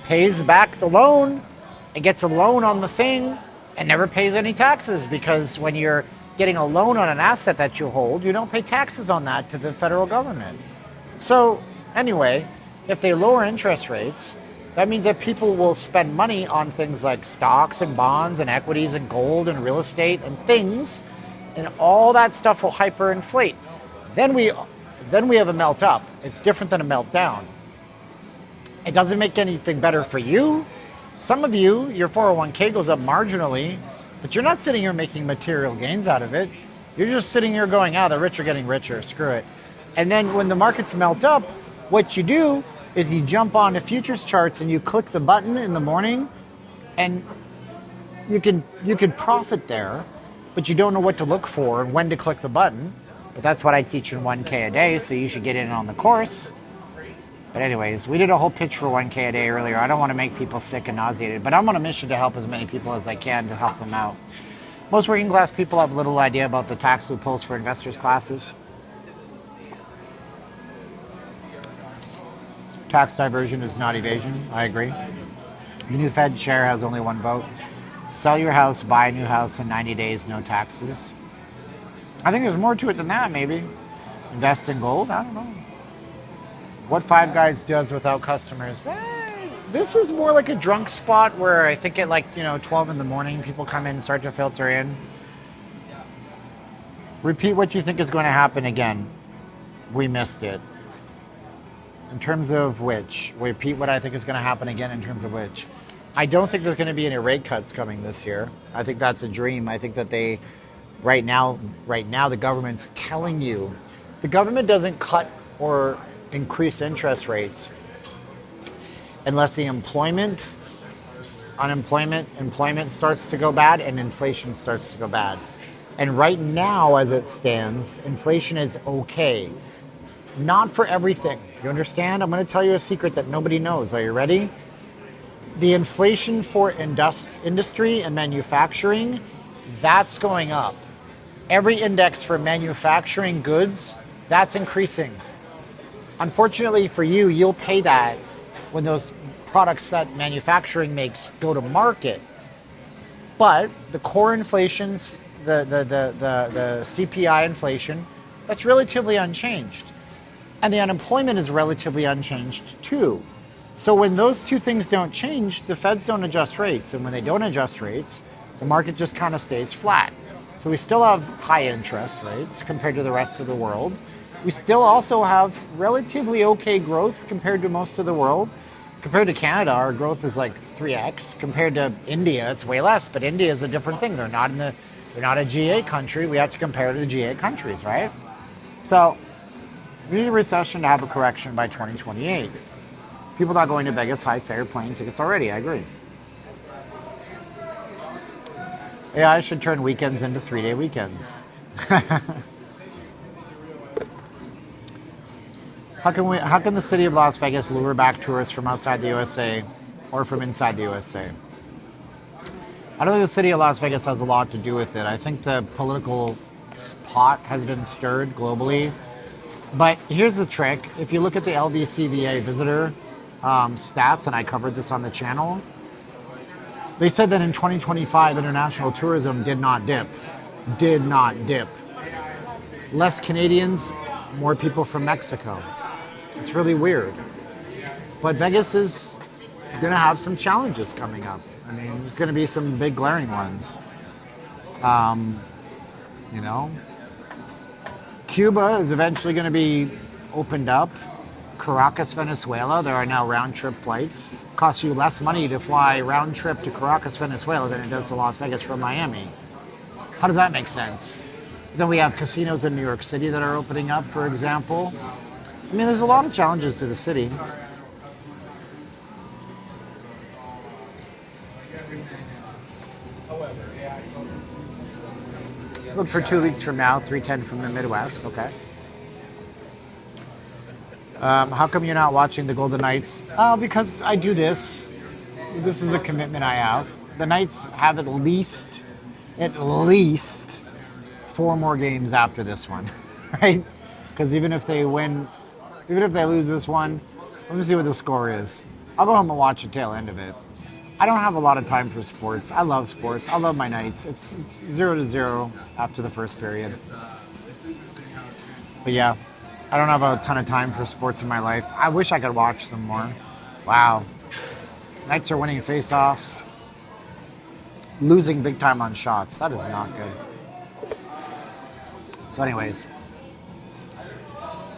pays back the loan and gets a loan on the thing and never pays any taxes, because when you're getting a loan on an asset that you hold, you don't pay taxes on that to the federal government. So anyway, if they lower interest rates, that means that people will spend money on things like stocks and bonds and equities and gold and real estate and things, and all that stuff will hyperinflate. Then we have a melt up. It's different than a meltdown. It doesn't make anything better for you. Some of you, your 401k goes up marginally, but you're not sitting here making material gains out of it. You're just sitting here going, the rich are getting richer, screw it. And then when the markets melt up, what you do is you jump onto futures charts and you click the button in the morning, and you can profit there, but you don't know what to look for and when to click the button. But that's what I teach in 1K a day, so you should get in on the course. But anyways, we did a whole pitch for 1K a day earlier. I don't want to make people sick and nauseated, but I'm on a mission to help as many people as I can to help them out. Most working class people have little idea about the tax loopholes for investors classes. Tax diversion is not evasion. I agree. The new Fed chair has only one vote. Sell your house, buy a new house in 90 days, no taxes. I think there's more to it than that, maybe. Invest in gold? I don't know. What Five Guys does without customers? This is more like a drunk spot where I think at 12 in the morning, people come in and start to filter in. Repeat what you think is going to happen again. We missed it. In terms of which? Repeat what I think is going to happen again in terms of which? I don't think there's going to be any rate cuts coming this year. I think that's a dream. I think that right now the government's telling you. The government doesn't cut or increase interest rates unless the employment starts to go bad and inflation starts to go bad. And right now, as it stands, inflation is okay. Not for everything. You understand? I'm going to tell you a secret that nobody knows. Are you ready? The inflation for industry and manufacturing, that's going up. Every index for manufacturing goods, that's increasing. Unfortunately for you, you'll pay that when those products that manufacturing makes go to market. But the core inflations, the CPI inflation, that's relatively unchanged. And the unemployment is relatively unchanged too. So when those two things don't change, the feds don't adjust rates. And when they don't adjust rates, the market just kind of stays flat. So we still have high interest rates compared to the rest of the world. We still also have relatively okay growth compared to most of the world. Compared to Canada, our growth is like 3x. Compared to India, it's way less. But India is a different thing. They're not a G8 country. We have to compare to the G8 countries, right? So we need a recession to have a correction by 2028. People not going to Vegas, high fare plane tickets already. I agree. AI should turn weekends into 3-day weekends. How can the city of Las Vegas lure back tourists from outside the USA or from inside the USA? I don't think the city of Las Vegas has a lot to do with it. I think the political pot has been stirred globally. But here's the trick. If you look at the LVCVA visitor stats, and I covered this on the channel, they said that in 2025, international tourism did not dip. Did not dip. Less Canadians, more people from Mexico. It's really weird. But Vegas is going to have some challenges coming up. I mean, there's going to be some big glaring ones. You know, Cuba is eventually going to be opened up. Caracas, Venezuela, there are now round-trip flights. Costs you less money to fly round-trip to Caracas, Venezuela than it does to Las Vegas from Miami. How does that make sense? Then we have casinos in New York City that are opening up, for example. I mean, there's a lot of challenges to the city. Look for 2 weeks from now, 310 from the Midwest. Okay. How come you're not watching the Golden Knights? Because I do this. This is a commitment I have. The Knights have at least 4 more games after this one, right? Because even if they win, even if they lose this one, let me see what the score is. I'll go home and watch the tail end of it. I don't have a lot of time for sports. I love sports. I love my Knights. It's 0-0 after the first period. But yeah, I don't have a ton of time for sports in my life. I wish I could watch them more. Wow. Knights are winning face-offs. Losing big time on shots. That is not good. So anyways,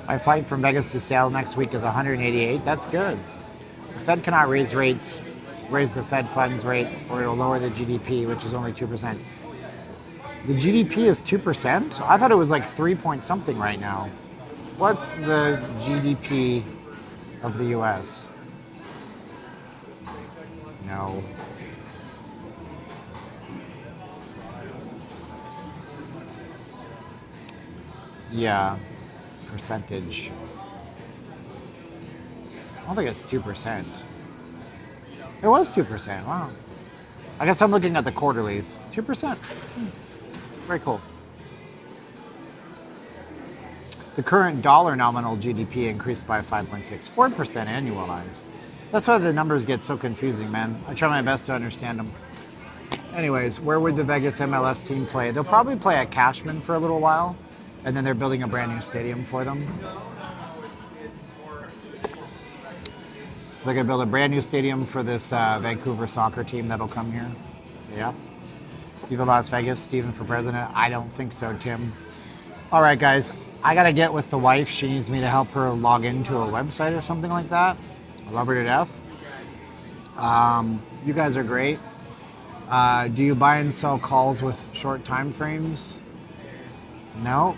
my flight from Vegas to Seattle next week is 188. That's good. The Fed cannot raise the Fed funds rate, or it'll lower the GDP, which is only 2%. The GDP is 2%? I thought it was like 3 point something right now. What's the GDP of the US? No. Yeah, percentage. I don't think it's 2%. It was 2%. Wow. I guess I'm looking at the quarterlies. 2%. Very cool. The current dollar nominal GDP increased by 5.64% annualized. That's why the numbers get so confusing, man. I try my best to understand them. Anyways, where would the Vegas MLS team play? They'll probably play at Cashman for a little while, and then they're building a brand new stadium for them. So they're going to build a brand new stadium for this Vancouver soccer team that'll come here. Yeah. Viva Las Vegas, Steven for president. I don't think so, Tim. All right, guys. I got to get with the wife. She needs me to help her log into a website or something like that. I love her to death. You guys are great. Do you buy and sell calls with short time frames? No.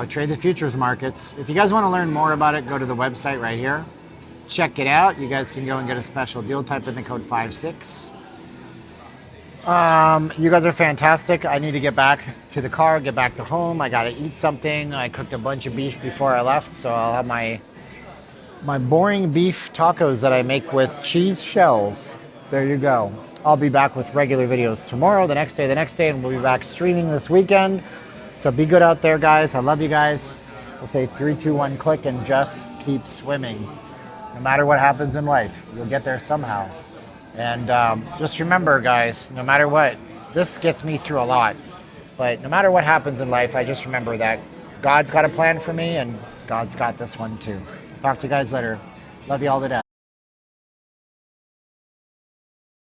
Trade the futures markets. If you guys want to learn more about it, go to the website right here. Check it out. You guys can go and get a special deal. Type in the code 56. You guys are fantastic. I need to get back to the car, get back to home. I got to eat something. I cooked a bunch of beef before I left, so I'll have my boring beef tacos that I make with cheese shells. There you go. I'll be back with regular videos tomorrow, the next day, and we'll be back streaming this weekend. So be good out there, guys. I love you guys. We'll say 3, 2, 1, click, and just keep swimming. No matter what happens in life, you'll get there somehow. And just remember, guys, no matter what, this gets me through a lot. But no matter what happens in life, I just remember that God's got a plan for me, and God's got this one too. Talk to you guys later. Love you all to death.